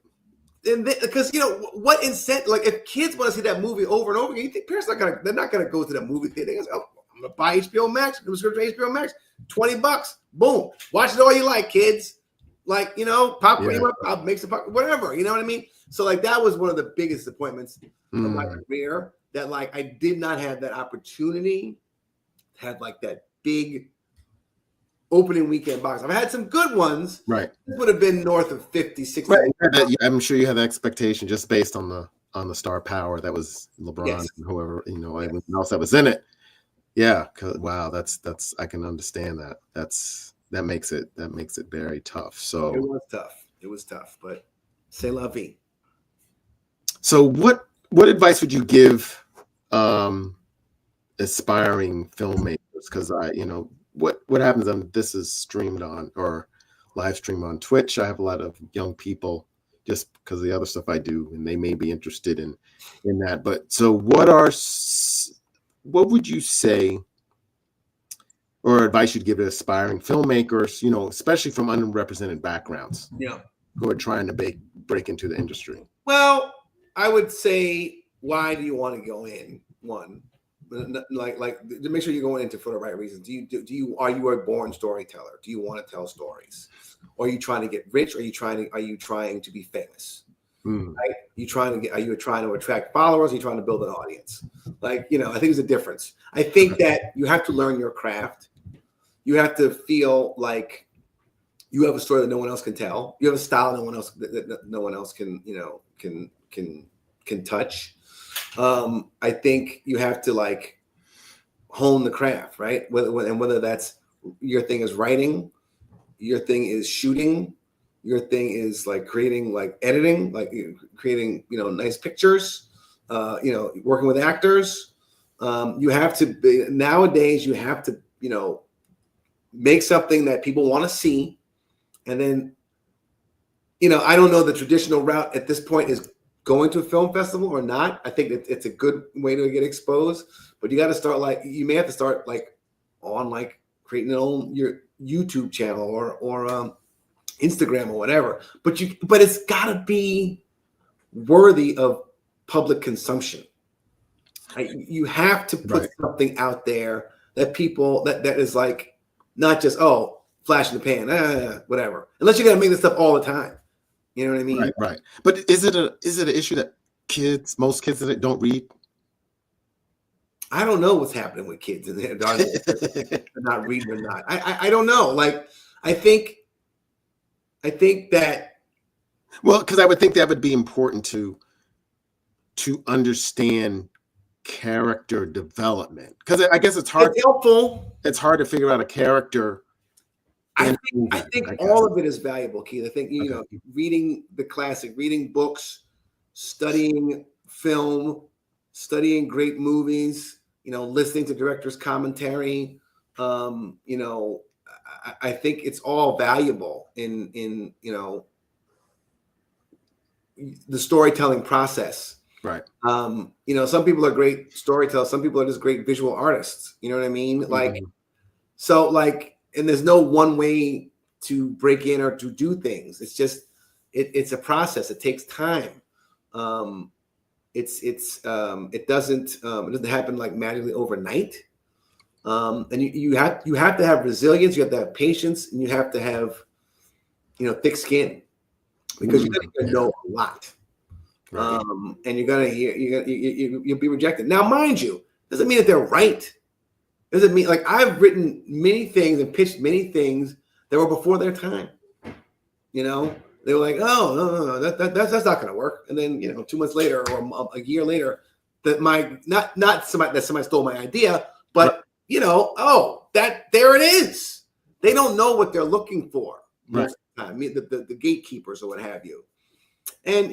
[SPEAKER 2] And because what incentive? Like, if kids want to see that movie over and over again, you think parents they're not gonna go to the movie theater? They're gonna say, oh, I'm gonna buy HBO Max. I'm gonna subscribe to HBO Max. $20, boom, watch it all you like, kids. Like, popcorn, I'll make some popcorn, whatever. You know what I mean? So like that was one of the biggest disappointments of my career, that like I did not have that opportunity, had like that big opening weekend box. I've had some good ones.
[SPEAKER 1] Right.
[SPEAKER 2] This would have been north of 50, 60.
[SPEAKER 1] Right. I'm sure you had the expectation just based on the star power that was LeBron and whoever, everyone else that was in it. Yeah. Wow. That's I can understand that. That makes it very tough. So
[SPEAKER 2] it was tough, but c'est la vie.
[SPEAKER 1] So what advice would you give aspiring filmmakers? Because what happens when this is streamed on or live streamed on Twitch? I have a lot of young people just because of the other stuff I do, and they may be interested in that. But so what would you say or advice you'd give to aspiring filmmakers, especially from underrepresented backgrounds, who are trying to break into the industry?
[SPEAKER 2] Well, I would say, why do you want to go in? One, like to make sure you're going into for the right reasons. Are you a born storyteller? Do you want to tell stories? Or are you trying to get rich? Or are you trying to be famous? Right? Are you trying to attract followers? Are you trying to build an audience? I think there's a difference. I think that you have to learn your craft. You have to feel like you have a story that no one else can tell. You have a style that no one else can touch. I think you have to hone the craft, right? Whether that's your thing is writing, your thing is shooting, your thing is creating, editing, creating, nice pictures, working with actors. You have to nowadays, you have to, make something that people want to see. And then, I don't know the traditional route at this point is going to a film festival or not. I think that it's a good way to get exposed, but you got to start you may have to start on creating your YouTube channel or Instagram or whatever. But it's got to be worthy of public consumption. You have to put something out there that people that is not just flash in the pan, whatever. Unless you're gonna make this stuff all the time. You know what I mean?
[SPEAKER 1] Right. But is it an issue that most kids that don't read?
[SPEAKER 2] I don't know what's happening with kids and they're not reading or not. I don't know. I think that.
[SPEAKER 1] Well, because I would think that would be important to understand character development. Because I guess it's hard.
[SPEAKER 2] It's helpful.
[SPEAKER 1] It's hard to figure out a character.
[SPEAKER 2] I think all of it is valuable, Keith. I think reading the classic, reading books, studying film, studying great movies, listening to directors' commentary. I think it's all valuable in the storytelling process.
[SPEAKER 1] Right.
[SPEAKER 2] Some people are great storytellers. Some people are just great visual artists. You know what I mean? And there's no one way to break in or to do things. It's just, it's a process. It takes time. It doesn't happen magically overnight. And you have to have resilience. You have to have patience, and you have to have, thick skin, because you're going to know a lot. Right. And you're going to hear, you'll be rejected. Now, mind you, Doesn't mean that they're right. Doesn't mean, like, I've written many things and pitched many things that were before their time. You know, they were like, oh, no, that's not going to work. And then, 2 months later or a year later, not somebody stole my idea, but there it is. They don't know what they're looking for most of the time. The gatekeepers or what have you. And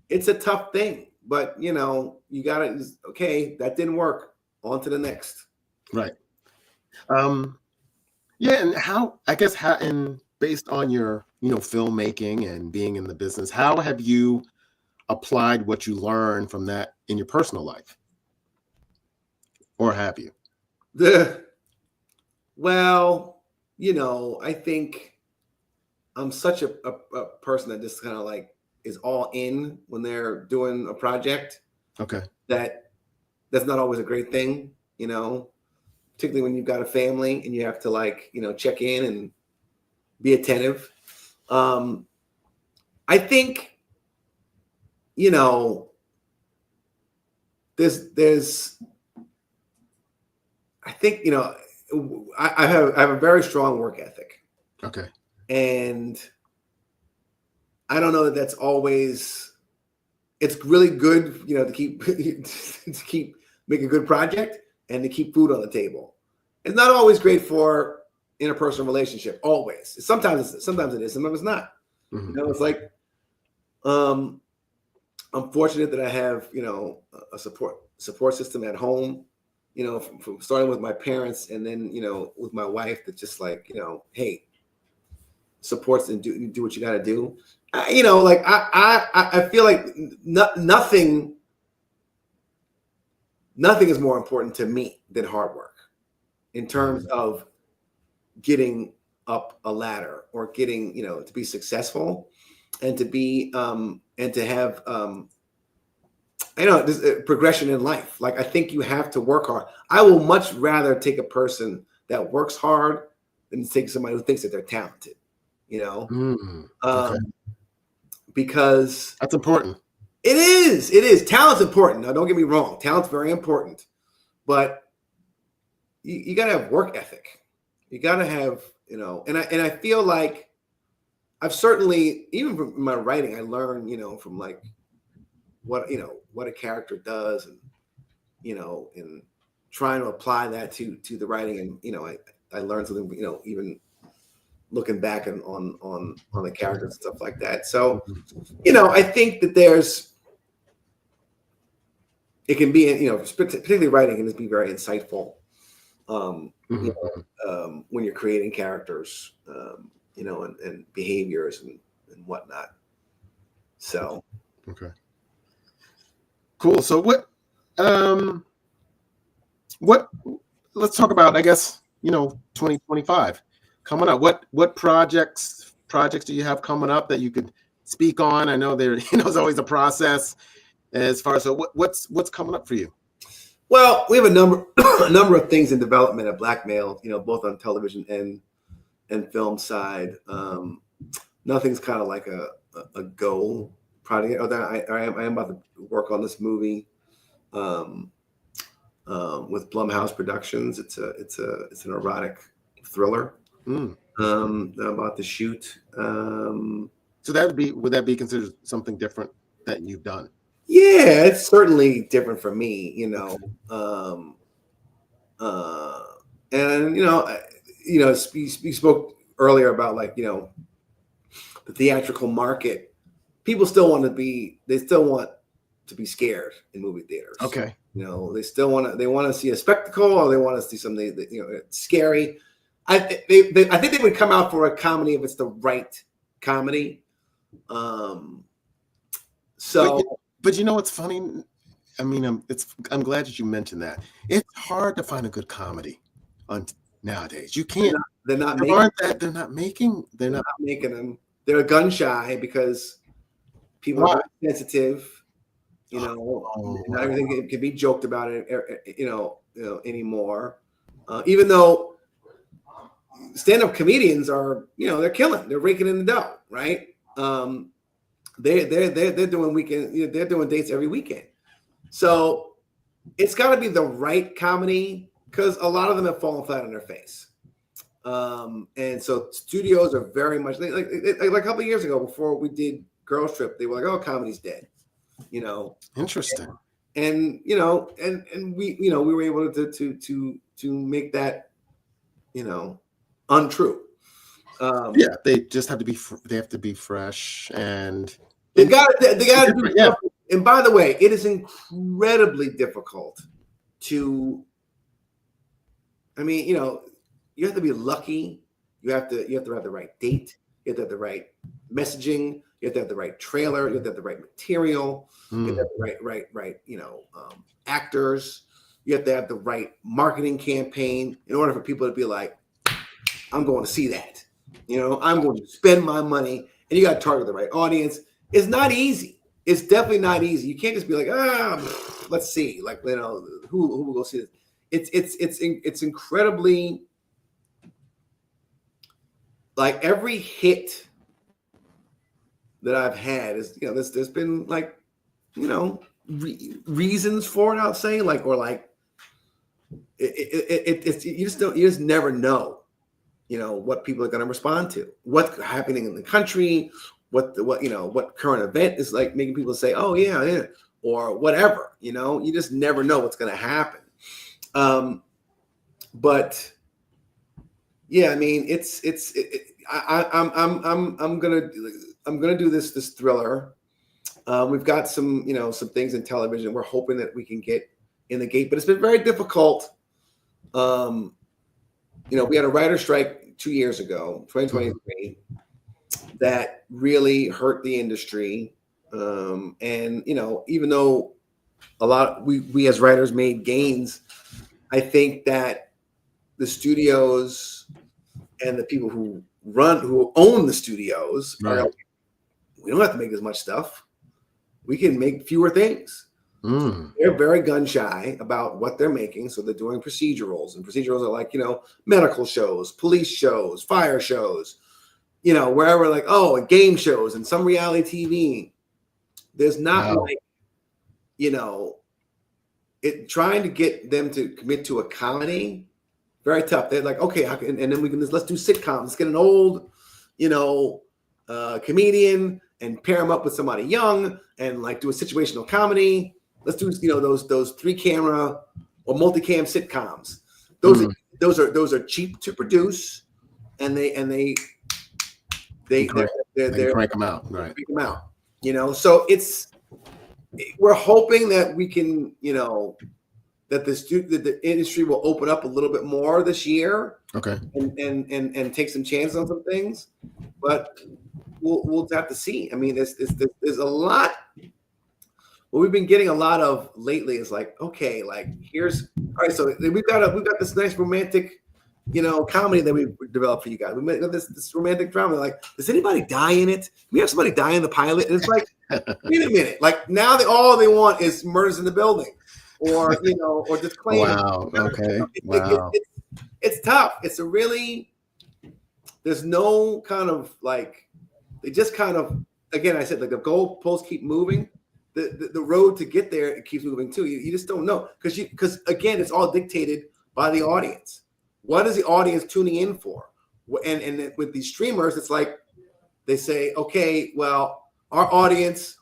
[SPEAKER 2] it's a tough thing, but you gotta, okay, that didn't work. On to the next.
[SPEAKER 1] Right. Yeah, and based on your, filmmaking and being in the business, how have you applied what you learned from that in your personal life? Or have you?
[SPEAKER 2] Well, I think I'm such a person that just kind of like is all in when they're doing a project.
[SPEAKER 1] Okay.
[SPEAKER 2] That's not always a great thing, particularly when you've got a family and you have to, like, check in and be attentive. I think, there's I think, I have a very strong work ethic.
[SPEAKER 1] Okay.
[SPEAKER 2] And I don't know that that's always, it's really good, to keep to keep making a good project and to keep food on the table. It's not always great for interpersonal relationship. Always. Sometimes it is, sometimes it's not.
[SPEAKER 1] Mm-hmm.
[SPEAKER 2] It's like, I'm fortunate that I have, a support system at home, from starting with my parents and then, with my wife, that just like, hey, supports and do what you got to do. I feel like nothing is more important to me than hard work in terms of getting up a ladder or getting, to be successful and to be, and to have, this progression in life. Like, I think you have to work hard. I will much rather take a person that works hard than take somebody who thinks that they're talented,
[SPEAKER 1] Okay.
[SPEAKER 2] Because
[SPEAKER 1] that's important.
[SPEAKER 2] It is. Talent's important. Now, don't get me wrong. Talent's very important, but you got to have work ethic. You got to have, and I feel like I've certainly, even from my writing, I learned, from like what a character does, and and trying to apply that to the writing, and I learned something, even looking back on the characters and stuff like that. So, I think that it can be, particularly writing can just be very insightful, when you're creating characters, and behaviors and whatnot. So,
[SPEAKER 1] okay, cool. So let's talk about, I guess, 2025 coming up. What projects do you have coming up that you could speak on? I know there's always a process as far as, so what's coming up for you?
[SPEAKER 2] Well, we have a number of things in development at Blackmail, both on television and film side. Nothing's kind of like a go project. I am about to work on this movie with Blumhouse Productions. It's an erotic thriller. I'm about to shoot.
[SPEAKER 1] So would that be considered something different that you've done?
[SPEAKER 2] Yeah, it's certainly different for me, and you spoke earlier about, like, the theatrical market. People still want to be scared in movie theaters.
[SPEAKER 1] Okay.
[SPEAKER 2] They still want to see a spectacle, or they want to see something that, scary. I think they would come out for a comedy if it's the right comedy.
[SPEAKER 1] But what's funny? I mean, I'm glad that you mentioned that. It's hard to find a good comedy nowadays. You can't.
[SPEAKER 2] They're not making them. They're gun shy because people are sensitive. Not everything can be joked about anymore. Even though stand-up comedians are, they're killing. They're raking in the dough, right? They're doing weekend. They're doing dates every weekend. So it's got to be the right comedy, because a lot of them have fallen flat on their face. And so studios are very much like a couple of years ago, before we did Girls Trip, they were like, "Oh, comedy's dead," you know.
[SPEAKER 1] Interesting.
[SPEAKER 2] And you know, and we, you know, we were able to make that, you know, untrue.
[SPEAKER 1] Yeah, they just have to be. They have to be fresh, and
[SPEAKER 2] they got to do.
[SPEAKER 1] Yeah.
[SPEAKER 2] And by the way, it is incredibly difficult to. I mean, you know, you have to be lucky. You have to have the right date. You have to have the right messaging. You have to have the right trailer. You have to have the right material. You have to have the right, you know, actors. You have to have the right marketing campaign in order for people to be like, I'm going to see that. You know, I'm going to spend my money, and you got to target the right audience. It's not easy. It's definitely not easy. You can't just be like, let's see, like, you know, who will go see this? It's incredibly, like, every hit that I've had is, you know, there's been, like, you know, reasons for it, I'll say, like, or like, it's you just never know, you know, what people are going to respond to, what's happening in the country, what you know, what current event is like making people say, oh yeah, or whatever, you know, you just never know what's going to happen. But yeah, I mean, I'm gonna do this thriller. We've got some, you know, some things in television we're hoping that we can get in the gate, but it's been very difficult. You know, we had a writer strike 2 years ago, 2023, that really hurt the industry. And, you know, even though we as writers made gains, I think that the studios and the people who own the studios are like, we don't have to make as much stuff. We can make fewer things. They're very gun shy about what they're making. So they're doing procedurals, and procedurals are like, you know, medical shows, police shows, fire shows, you know, wherever, like, and game shows and some reality TV. There's not like, you know, trying to get them to commit to a comedy, very tough. They're like, okay, and then let's do sitcoms. Let's get an old, you know, comedian and pair him up with somebody young and like do a situational comedy. Let's do, you know, those 3-camera or multicam sitcoms. Those are cheap to produce, and they
[SPEAKER 1] crank them out, right?
[SPEAKER 2] Crank them out, you know. So we're hoping that we can, you know, that the industry will open up a little bit more this year.
[SPEAKER 1] Okay.
[SPEAKER 2] And take some chances on some things, but we'll have to see. I mean, there's a lot. What we've been getting a lot of lately is like, okay, like, here's, all right, so we've got this nice romantic, you know, comedy that we've developed for you guys. We made this romantic drama. Like, does anybody die in it? We have somebody die in the pilot, and it's like, wait a minute, like, now all they want is murders in the building, or, you know, or just claim.
[SPEAKER 1] Wow. Okay. Wow.
[SPEAKER 2] It's tough. It's there's no kind of like, they just kind of, again, I said, like, the goalposts keep moving. The road to get there, it keeps moving too. You just don't know, because again, it's all dictated by the audience. What is the audience tuning in for? And with these streamers, it's like they say, okay, well, our audience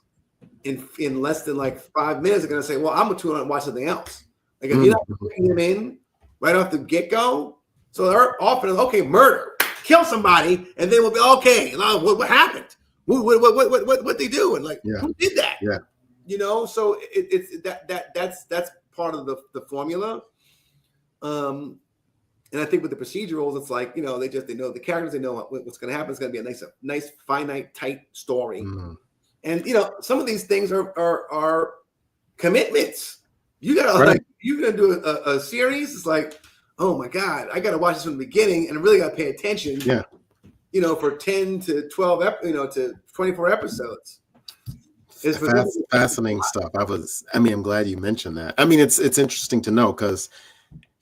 [SPEAKER 2] in less than like 5 minutes are going to say, well, I'm going to tune on and watch something else. Like, if you're not putting them in right off the get-go, so they're often, okay, murder, kill somebody, and then we'll be, okay, what happened? What they do? And like, who did that?
[SPEAKER 1] Yeah.
[SPEAKER 2] You know, so that's part of the formula. And I think with the procedurals, it's like, you know, they know the characters, they know what's going to happen. It's going to be a nice finite, tight story. And, you know, some of these things are commitments. You gotta like, you're gonna do a series. It's like, oh my God, I gotta watch this from the beginning, and I really gotta pay attention.
[SPEAKER 1] Yeah.
[SPEAKER 2] You know, for 10 to 12, to 24 episodes.
[SPEAKER 1] It's fascinating stuff. I'm glad you mentioned that. I mean, it's interesting to know, because,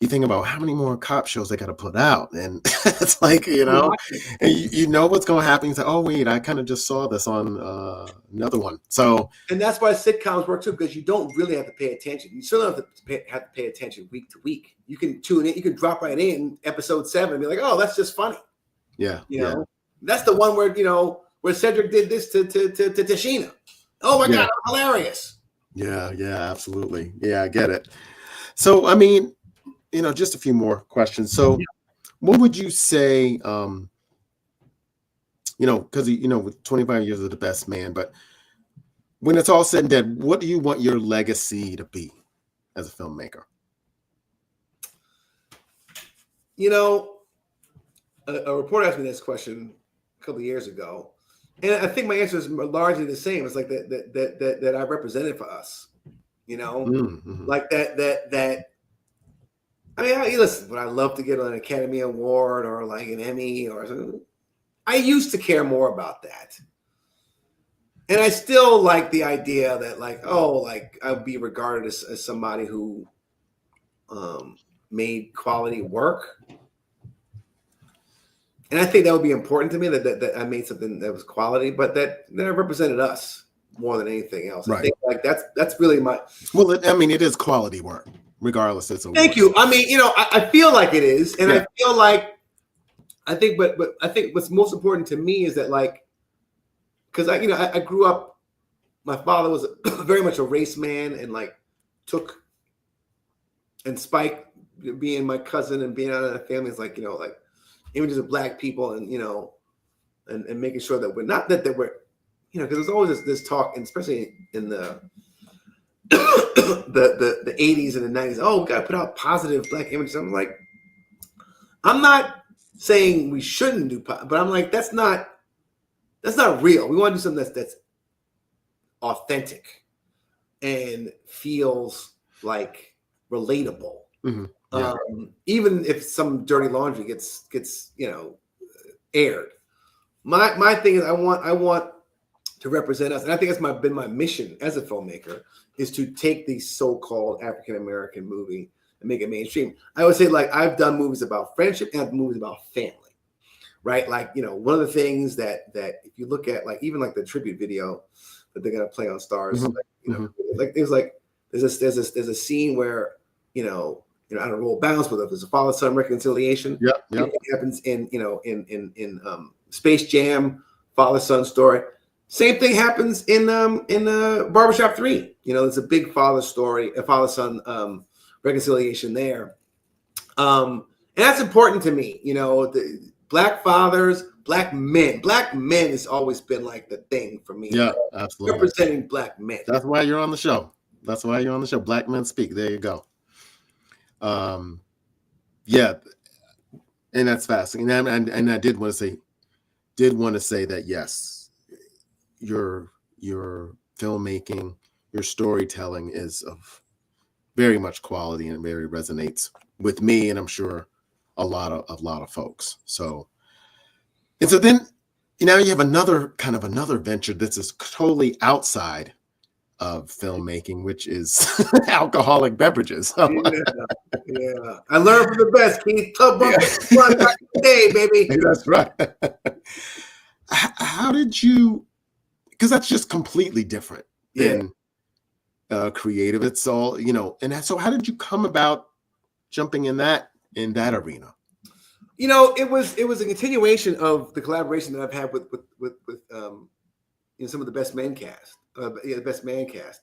[SPEAKER 1] you think about how many more cop shows they got to put out, and it's like, and you know what's going to happen. You say, oh wait, I kind of just saw this on another one. So,
[SPEAKER 2] and that's why sitcoms work too, because you don't really have to pay attention. You still don't have to pay attention week to week. You can tune in, you can drop right in episode 7 and be like, oh, that's just funny.
[SPEAKER 1] Yeah,
[SPEAKER 2] that's the one where Cedric did this to Tashina. Oh my God, hilarious.
[SPEAKER 1] Yeah, absolutely. Yeah, I get it. So, I mean, just a few more questions. So, what would you say, because, with 25 years of The Best Man, but when it's all said and done, what do you want your legacy to be as a filmmaker?
[SPEAKER 2] A reporter asked me this question a couple of years ago, and I think my answer is largely the same. It's like that I represented for us, like that. I mean, listen, would I love to get an Academy Award or like an Emmy or something? I used to care more about that. And I still like the idea that I would be regarded as somebody who made quality work. And I think that would be important to me that I made something that was quality, but that represented us more than anything else.
[SPEAKER 1] Right.
[SPEAKER 2] I think that's really my.
[SPEAKER 1] Well, it is quality work, regardless. It's a.
[SPEAKER 2] Thank you. I mean, I feel like it is, and I feel like I think, but I think what's most important to me is that because I grew up. My father was very much a race man, and and Spike being my cousin and being out of the family is images of Black people, and and making sure that we're not that we're because there's always this talk, and especially in the 80s and the 90s. Oh, we got to put out positive Black images. I'm like, I'm not saying we shouldn't do, but I'm like, that's not real. We want to do something that's authentic and feels like relatable.
[SPEAKER 1] Mm-hmm. Yeah.
[SPEAKER 2] Even if some dirty laundry gets aired. My thing is I want to represent us, and I think that's been my mission as a filmmaker, is to take the so-called African American movie and make it mainstream. I would say I've done movies about friendship and movies about family, right? One of the things that if you look at even the tribute video that they're gonna play on Stars, there's a scene where I don't know, roll bounce with it. There's a father-son reconciliation.
[SPEAKER 1] Yeah.
[SPEAKER 2] It happens in Space Jam, father-son story. Same thing happens in Barbershop 3. There's a big father-son reconciliation there. And that's important to me. The Black fathers, Black men. Black men has always been the thing for me.
[SPEAKER 1] Yeah, absolutely.
[SPEAKER 2] Representing Black men.
[SPEAKER 1] That's why you're on the show. Black Men Speak. There you go. Yeah, and that's fascinating. And I did want to say that yes, your filmmaking, your storytelling is of very much quality and very resonates with me, and I'm sure a lot of folks. So then you have another venture that's just totally outside of filmmaking, which is alcoholic beverages.
[SPEAKER 2] Yeah. I learned from the best, Keith. Back in the day, baby.
[SPEAKER 1] That's right. How did you? Because that's just completely different than creative. It's all and so how did you come about jumping in that arena?
[SPEAKER 2] It was a continuation of the collaboration that I've had with some of the Best Man cast. The Best Man cast.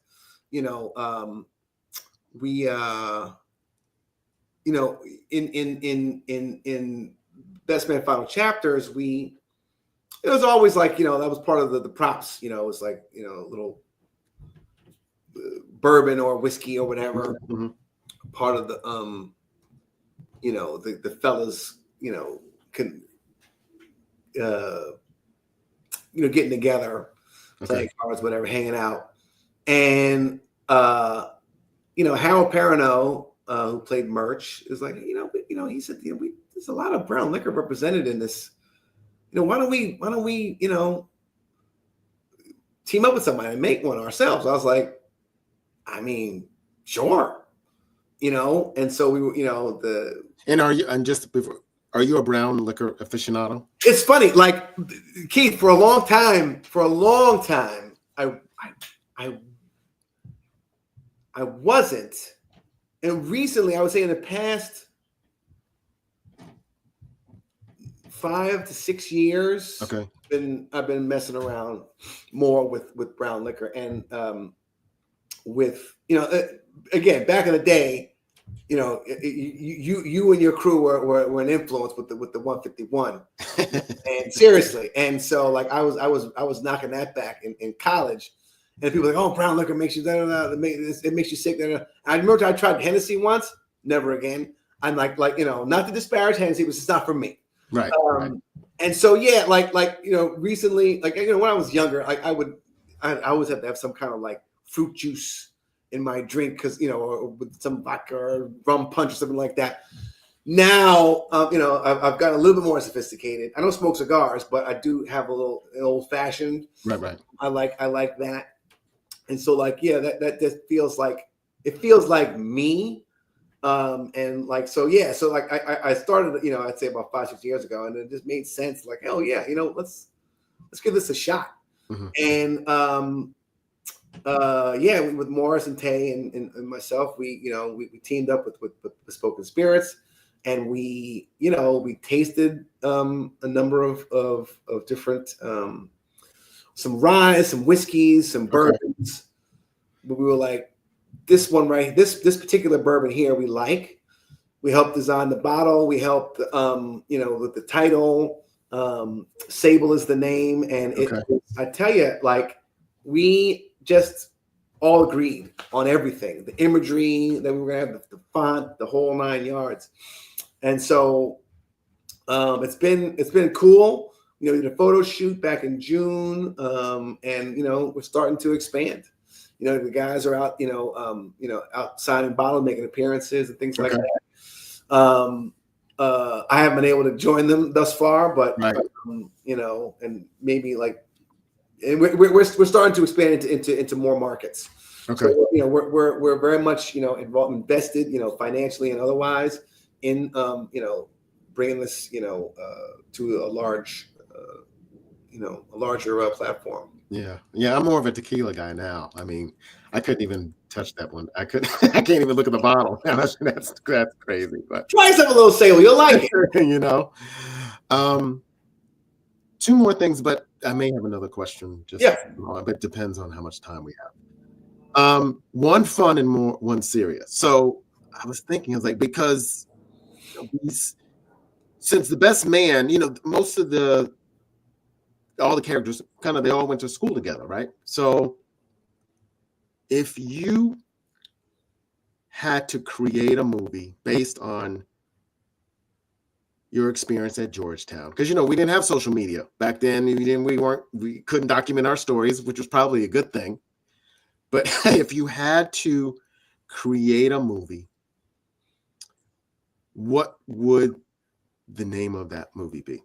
[SPEAKER 2] We in Best Man Final Chapters, it was always that was part of the props. It was a little bourbon or whiskey or whatever.
[SPEAKER 1] Mm-hmm.
[SPEAKER 2] Part of the the fellas can getting together, playing cards, whatever, hanging out. And Harold Perrineau, who played Murch, is he said, there's a lot of brown liquor represented in this. Why don't we team up with somebody and make one ourselves? I was like, I mean, sure. and so we were,
[SPEAKER 1] And are you a brown liquor aficionado?
[SPEAKER 2] it's funny, like Keith, for a long time, I wasn't. And recently, I would say in the past 5 to 6 years,
[SPEAKER 1] Okay.
[SPEAKER 2] I've been messing around more with brown liquor, and with again, back in the day, you and your crew were an influence with the 151, and seriously, and so like I was knocking that back in college, and people were like, oh, brown liquor makes you it makes you sick. I remember I tried Hennessy once, never again. I'm like not to disparage Hennessy, but it's not for me.
[SPEAKER 1] Right. Right.
[SPEAKER 2] And so yeah, recently, when I was younger, I always have to have some kind of like fruit juice in my drink, because or with some vodka or rum punch or something like that. Now, I've gotten a little bit more sophisticated. I don't smoke cigars, but I do have an old fashioned.
[SPEAKER 1] Right.
[SPEAKER 2] I like that, and so that just feels like me. And I started, I'd say about 5-6 years ago, and it just made sense. Like, oh yeah, let's give this a shot. And with Morris and Tay and myself, we teamed up with Bespoken Spirits, and we tasted a number of different some rye, some whiskeys, some bourbons. But we were like, this particular bourbon here we like. We helped design the bottle. We helped with the title. Sable is the name, and I tell you, we just all agreed on everything. The imagery that we were gonna have, the font, the whole 9 yards. And so it's been cool. We did a photo shoot back in June, and we're starting to expand. The guys are out, out signing bottles, making appearances and things like that. I haven't been able to join them thus far, but and maybe and we're starting to expand into more markets.
[SPEAKER 1] Okay.
[SPEAKER 2] So, we're very much involved, invested, financially and otherwise in bringing this to a larger platform.
[SPEAKER 1] Yeah. I'm more of a tequila guy now. I mean, I couldn't even touch that one. I can't even look at the bottle. That's crazy. But
[SPEAKER 2] try some a little sale, you'll like it.
[SPEAKER 1] Two more things, but I may have another question. But it depends on how much time we have. One fun and one serious. So I was thinking, because since The Best Man, most of all the characters they all went to school together, right? So if you had to create a movie based on your experience at Georgetown, because we didn't have social media back then, we couldn't document our stories, which was probably a good thing. But if you had to create a movie, what would the name of that movie be?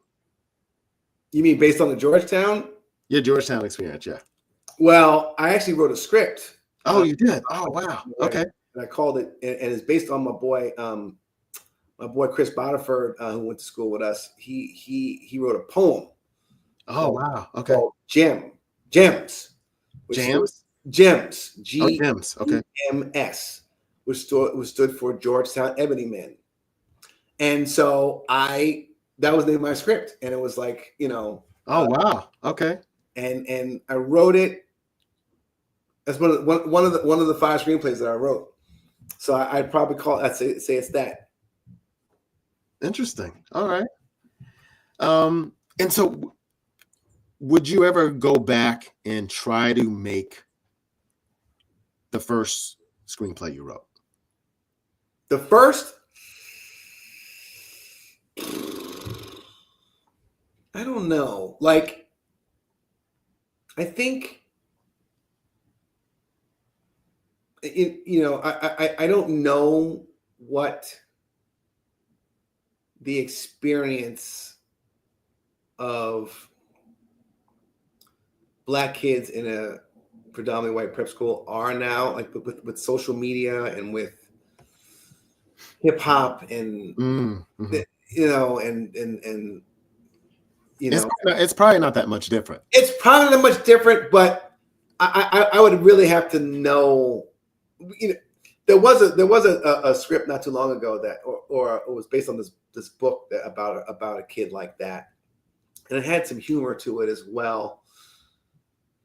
[SPEAKER 2] You mean based on the Georgetown?
[SPEAKER 1] Your Georgetown experience, yeah.
[SPEAKER 2] Well, I actually wrote a script.
[SPEAKER 1] Oh, you did? Oh, wow. Okay.
[SPEAKER 2] And I called it, and it's based on my boy Chris Botiford, who went to school with us. He wrote a poem.
[SPEAKER 1] Oh, wow. Okay.
[SPEAKER 2] Called Gems. Gems.
[SPEAKER 1] Gems. Gems. Okay.
[SPEAKER 2] GEMS, which stood for Georgetown Ebony Men. And so that was the name of my script, and it was oh
[SPEAKER 1] wow, okay.
[SPEAKER 2] And I wrote it as one of the 5 screenplays that I wrote. So I'd probably I'd say it's that.
[SPEAKER 1] Interesting. All right. And so would you ever go back and try to make the first screenplay you wrote?
[SPEAKER 2] The first? I don't know. I think I don't know what the experience of Black kids in a predominantly white prep school are now, with social media and with hip hop and
[SPEAKER 1] Mm-hmm.
[SPEAKER 2] you know, and you know,
[SPEAKER 1] It's probably not that much different.
[SPEAKER 2] it's probably not much different, but I would really have to know. You know, there was a script not too long ago that, or it was based on this book that about a kid like that, and it had some humor to it as well.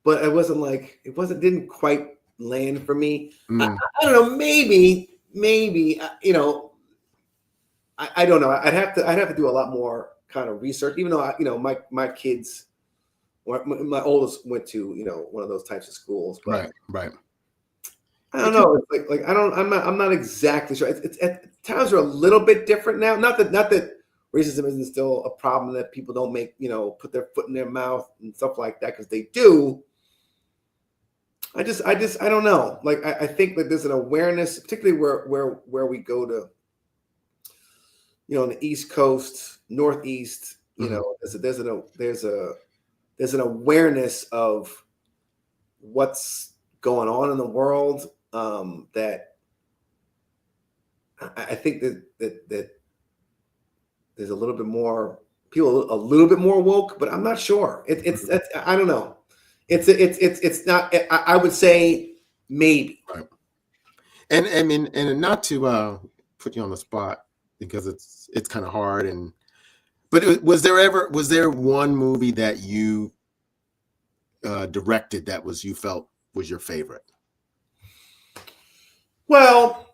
[SPEAKER 2] But it didn't quite land for me. I don't know. Maybe you know. I don't know. I'd have to do a lot more kind of research, even though you know my kids, my oldest went to one of those types of schools, but
[SPEAKER 1] right.
[SPEAKER 2] I don't know. It's like I'm not exactly sure. It's times are a little bit different now. Not that racism isn't still a problem, that people don't put their foot in their mouth and stuff like that, because they do. I don't know. Like I think that there's an awareness, particularly where we go to, on the East Coast, Northeast, there's an awareness of what's going on in the world, that I think that there's a little bit more people, a little bit more woke, but I'm not sure. I don't know. It's not. I would say maybe.
[SPEAKER 1] Right. And I mean, and not to put you on the spot, because it's kind of hard. But was there one movie that you directed that you felt was your favorite?
[SPEAKER 2] Well,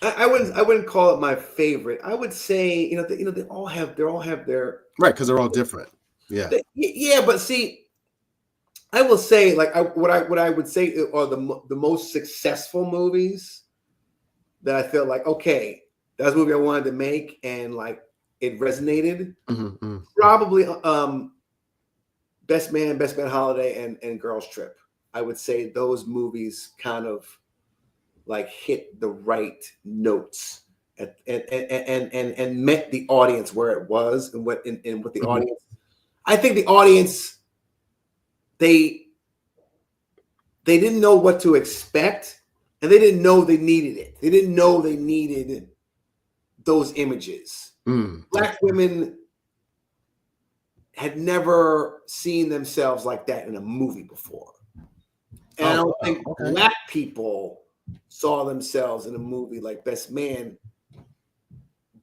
[SPEAKER 2] I wouldn't call it my favorite. I would say they all have their
[SPEAKER 1] right, because they're all different. Yeah.
[SPEAKER 2] Yeah, but see, I will say, like, what I would say are the most successful movies that I feel like, okay, that's a movie I wanted to make, and like it resonated.
[SPEAKER 1] Mm-hmm.
[SPEAKER 2] Probably Best Man Holiday and Girls Trip. I would say those movies kind of like hit the right notes and met the audience where it was, and what the audience. I think the audience, they didn't know what to expect, and they didn't know they needed it. They didn't know they needed those images. Black women had never seen themselves like that in a movie before. And I don't think Black people saw themselves in a movie like Best Man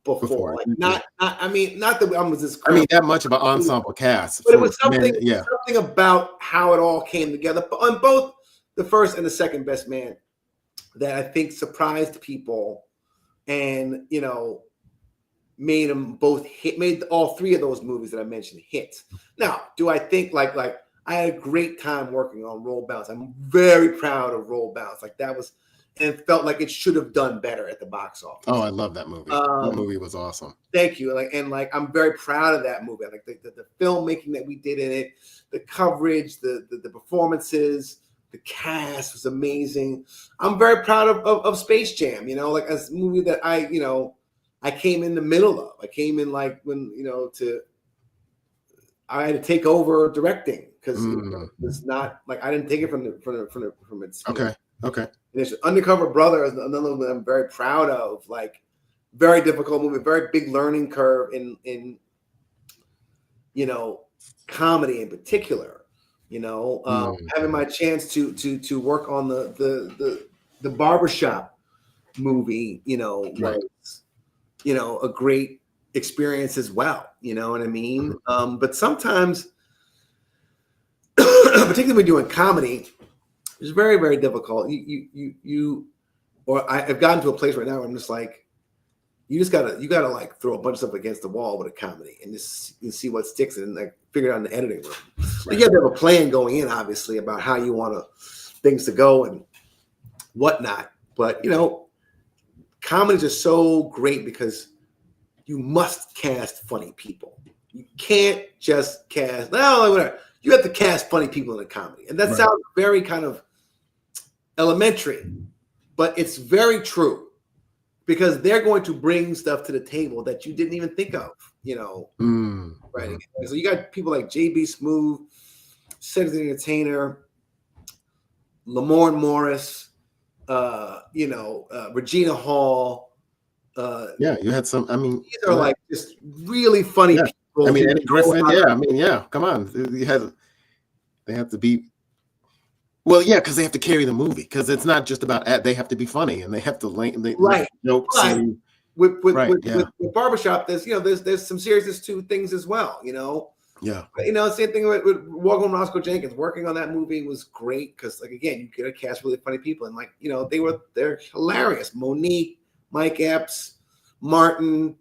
[SPEAKER 2] before. Like, not that I was this.
[SPEAKER 1] I mean, that much of an ensemble cast,
[SPEAKER 2] but it was something about how it all came together on both the first and the second Best Man that I think surprised people, and made them both hit. Made all three of those movies that I mentioned hits. Now, do I think like I had a great time working on Roll Bounce? I'm very proud of Roll Bounce. Like that was. And it felt like it should have done better at the box office.
[SPEAKER 1] Oh, I love that movie. That movie was awesome.
[SPEAKER 2] Thank you. I'm very proud of that movie. Like the filmmaking that we did in it, the coverage, the performances, the cast was amazing. I'm very proud of Space Jam. Like a movie that I came in the middle of. I came in like when I had to take over directing, because it's not like I didn't take it from its.
[SPEAKER 1] Okay.
[SPEAKER 2] And Undercover Brother is another one that I'm very proud of. Like, very difficult movie, very big learning curve in comedy in particular. Having my chance to work on the Barbershop movie, was a great experience as well. You know what I mean? But sometimes, particularly when doing comedy, it's very, very difficult. I've gotten to a place right now where I'm just like, you gotta like throw a bunch of stuff against the wall with a comedy and just see what sticks, and like figure it out in the editing room. Like, you have to have a plan going in, obviously, about how you want things to go and whatnot. But comedies are so great because you must cast funny people. You can't just cast whatever. You have to cast funny people in a comedy, and that sounds very kind of elementary, but it's very true, because they're going to bring stuff to the table that you didn't even think of, right? So you got people like JB Smoove, Cedric the Entertainer, Lamorne Morris, Regina Hall.
[SPEAKER 1] Yeah, you had some. I mean,
[SPEAKER 2] These are like just really funny
[SPEAKER 1] yeah.
[SPEAKER 2] people.
[SPEAKER 1] I mean, Eddie Griffin. Yeah, I mean, yeah. Come on, they have to be. Well, yeah, because they have to carry the movie. Because it's not just about they have to be funny and they have to
[SPEAKER 2] Right.
[SPEAKER 1] jokes
[SPEAKER 2] But
[SPEAKER 1] and
[SPEAKER 2] with
[SPEAKER 1] right. Yeah.
[SPEAKER 2] with barbershop, there's some seriousness to things as well.
[SPEAKER 1] Yeah.
[SPEAKER 2] Same thing with Walking with Roscoe Jenkins. Working on that movie was great because, like, again, you get a cast of really funny people, and they're hilarious. Monique, Mike Epps, Martin,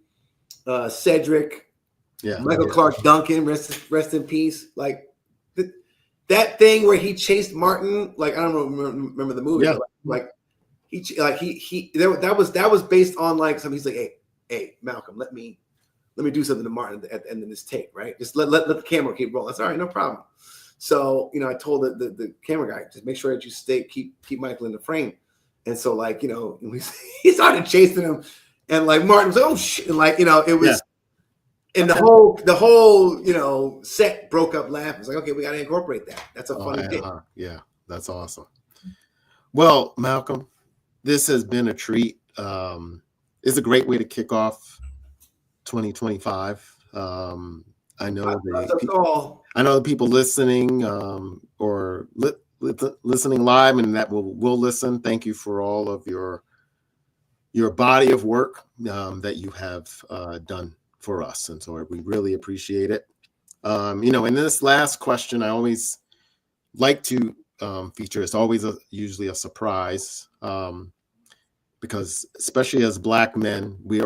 [SPEAKER 2] Cedric,
[SPEAKER 1] Yeah.
[SPEAKER 2] Michael Clark Duncan, rest in peace. Like that thing where he chased Martin, like, I don't remember the movie,
[SPEAKER 1] Yeah.
[SPEAKER 2] but that was based on like something. He's like, hey, Malcolm, let me do something to Martin at the end of this tape, right? Just let the camera keep rolling. That's all right, no problem. So, I told the camera guy, just make sure that you keep Michael in the frame. And so, like, he started chasing him, and like Martin was like, oh shit, and like, it was, and the whole set broke up laughing. It's like, okay, we got to incorporate that. That's a funny thing.
[SPEAKER 1] Yeah, that's awesome. Well, Malcolm, this has been a treat. It's a great way to kick off 2025. I know the people listening or listening live and that will listen. Thank you for all of your body of work that you have done for us, and so we really appreciate it. In this last question, I always like to feature. It's always usually a surprise because, especially as Black men, we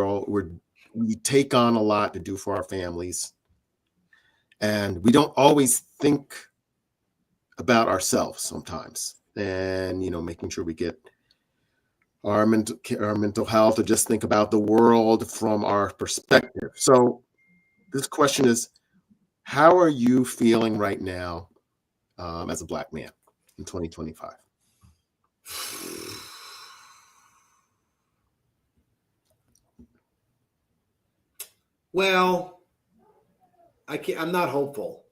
[SPEAKER 1] take on a lot to do for our families, and we don't always think about ourselves sometimes. And making sure we get our mental health, or just think about the world from our perspective. So this question is, how are you feeling right now as a Black man in 2025?
[SPEAKER 2] Well, I'm not hopeful.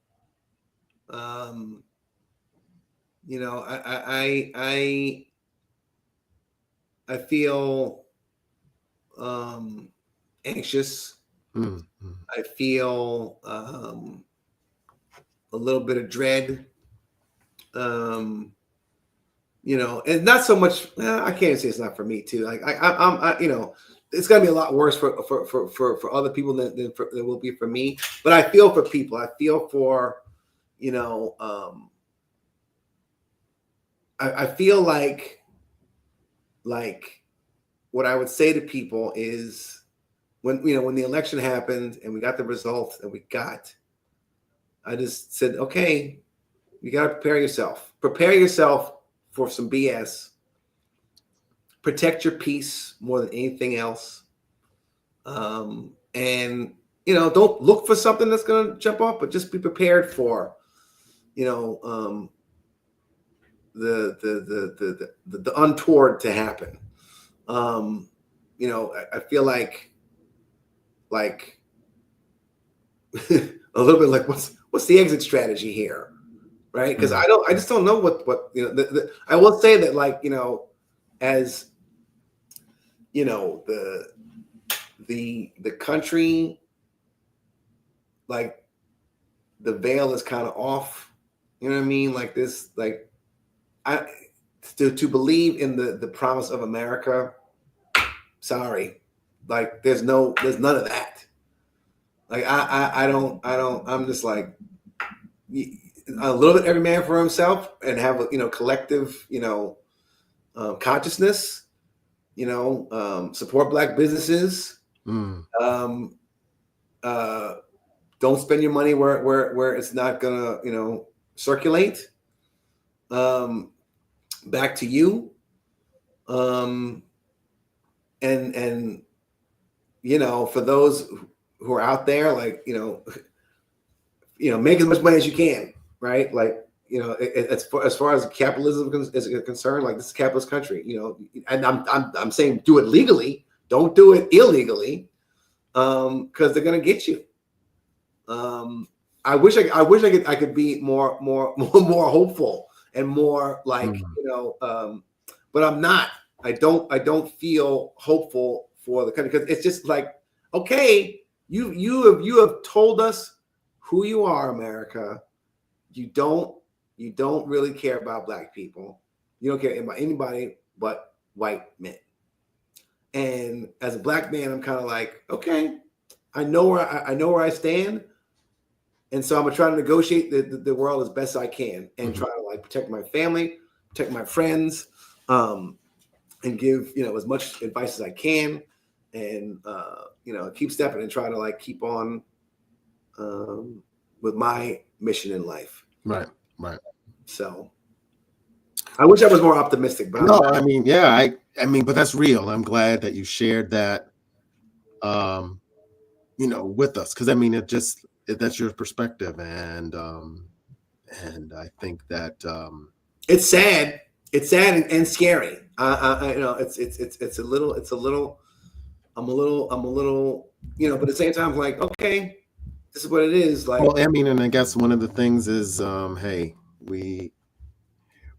[SPEAKER 2] I feel anxious.
[SPEAKER 1] Mm-hmm.
[SPEAKER 2] I feel a little bit of dread. And not so much. I can't say it's not for me too. Like it's gonna be a lot worse for other people than it will be for me. But I feel for people. I feel for I feel like what I would say to people is when the election happened and we got the results that we got, I just said, okay, you got to prepare yourself. Prepare yourself for some BS. Protect your peace more than anything else. And don't look for something that's going to jump off, but just be prepared for the untoward to happen. I feel like a little bit like what's the exit strategy here, right? Because I just don't know what I will say that, like, as the country, like, the veil is kind of off. You know what I mean? Like this, like, to believe in the promise of America. Sorry, like there's none of that. Like I don't. I'm just like a little bit every man for himself, and have a collective consciousness. Support Black businesses. Don't spend your money where it's not gonna circulate. Back to you. And for those who are out there, like, make as much money as you can, right? Like, as far as capitalism is concerned, like, this is a capitalist country, and I'm saying do it legally, don't do it illegally, because they're gonna get you. I wish I could be more hopeful and more like, but I'm not. don't feel hopeful for the country, because it's just like, okay, you have told us who you are, America. You don't really care about black people. You don't care about anybody but white men. And as a black man, I'm kind of like, okay, I know where I stand, and so I'm gonna try to negotiate the world as best I can, and try to like protect my family, protect my friends, and give as much advice as I can, and keep stepping and try to like keep on with my mission in life.
[SPEAKER 1] Right.
[SPEAKER 2] So I wish I was more optimistic, but
[SPEAKER 1] no, I mean, yeah, I mean, but that's real. I'm glad that you shared that, with us, because I mean, that's your perspective, and I think that
[SPEAKER 2] it's sad. It's sad and scary. It's a little. I'm a little. But at the same time, I'm like, okay, this is what it is. Like,
[SPEAKER 1] well, I mean, and I guess one of the things is, hey, we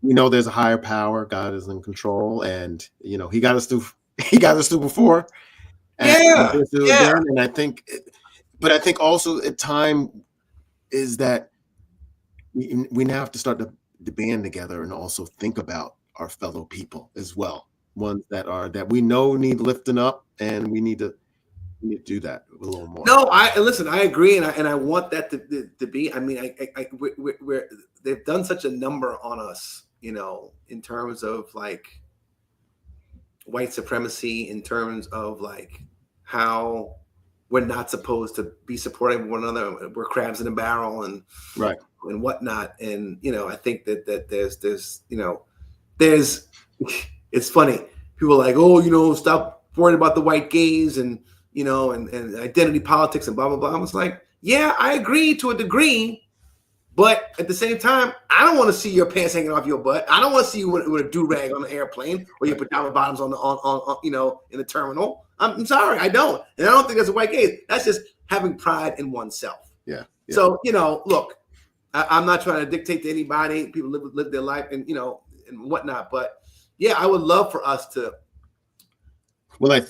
[SPEAKER 1] know there's a higher power. God is in control, and He got us through. He got us through before.
[SPEAKER 2] Yeah.
[SPEAKER 1] Again, and I think also at time is that we now have to start the band together and also think about our fellow people as well, ones that we know need lifting up, and we need to do that a little more.
[SPEAKER 2] No, I agree, and I want that to be. I mean, we're they've done such a number on us, in terms of like white supremacy, in terms of like how we're not supposed to be supporting one another. We're crabs in a barrel, and
[SPEAKER 1] right,
[SPEAKER 2] and whatnot. And I think that there's it's funny. People are like, oh, stop worrying about the white gaze and and identity politics and blah blah blah. I was like, yeah, I agree to a degree. But at the same time, I don't want to see your pants hanging off your butt. I don't want to see you with a do-rag on the airplane or your pajama bottoms on in the terminal. I'm sorry, I don't. And I don't think that's a white gaze. That's just having pride in oneself.
[SPEAKER 1] Yeah.
[SPEAKER 2] So, look, I'm not trying to dictate to anybody. People live their life and whatnot. But yeah, I would love for us to.
[SPEAKER 1] Well, I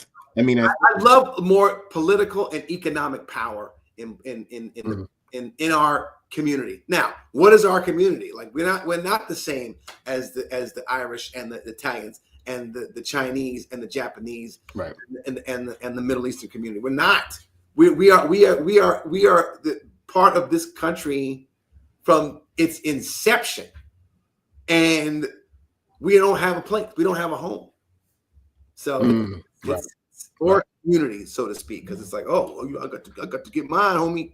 [SPEAKER 2] love more political and economic power in our community. Now, what is our community? Like, we're not the same as the Irish and the Italians and the Chinese and the Japanese,
[SPEAKER 1] right,
[SPEAKER 2] and the Middle Eastern community. We're not. We are the part of this country from its inception, and we don't have a place. We don't have a home. So it's or community, so to speak, because it's like, oh, I got to get mine, homie.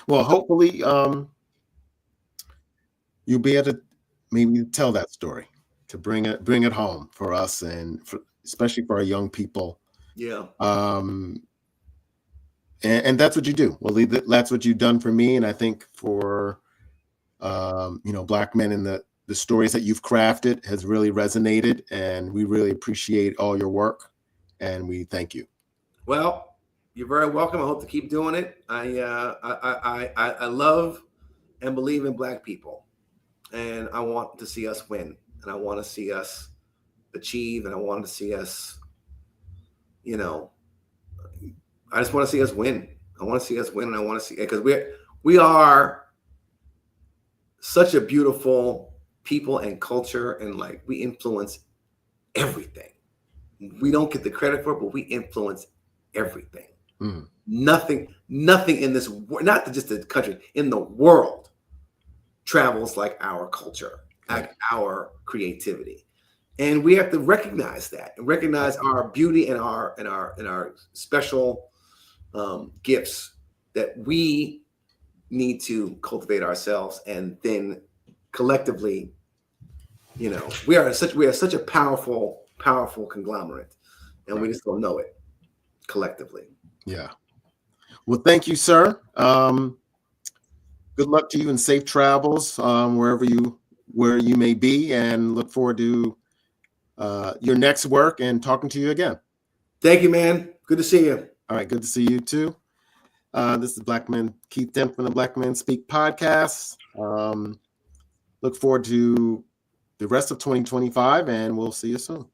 [SPEAKER 1] Well, hopefully, you'll be able to maybe tell that story, to bring it home for us, and especially for our young people.
[SPEAKER 2] Yeah.
[SPEAKER 1] And that's what you do. Well, that's what you've done for me, and I think for Black men, and the stories that you've crafted has really resonated, and we really appreciate all your work, and we thank you.
[SPEAKER 2] Well, you're very welcome. I hope to keep doing it. I love and believe in Black people, and I want to see us win, and I want to see us achieve, and I want to see us, I just want to see us win. I want to see us win, and I want to see, because we are such a beautiful people and culture, and like, we influence everything. We don't get the credit for it, but we influence everything. Nothing in this, not just the country, in the world travels like our culture, like our creativity. And we have to recognize that, and recognize our beauty and our special gifts that we need to cultivate ourselves, and then collectively, we are such a powerful conglomerate, and we just don't know it collectively.
[SPEAKER 1] Yeah. Well, thank you, sir. Good luck to you, and safe travels where you may be, and look forward to your next work and talking to you again.
[SPEAKER 2] Thank you, man. Good to see you.
[SPEAKER 1] All right. Good to see you too. This is Keith Dent from the Black Men Speak podcast. Look forward to the rest of 2025, and we'll see you soon.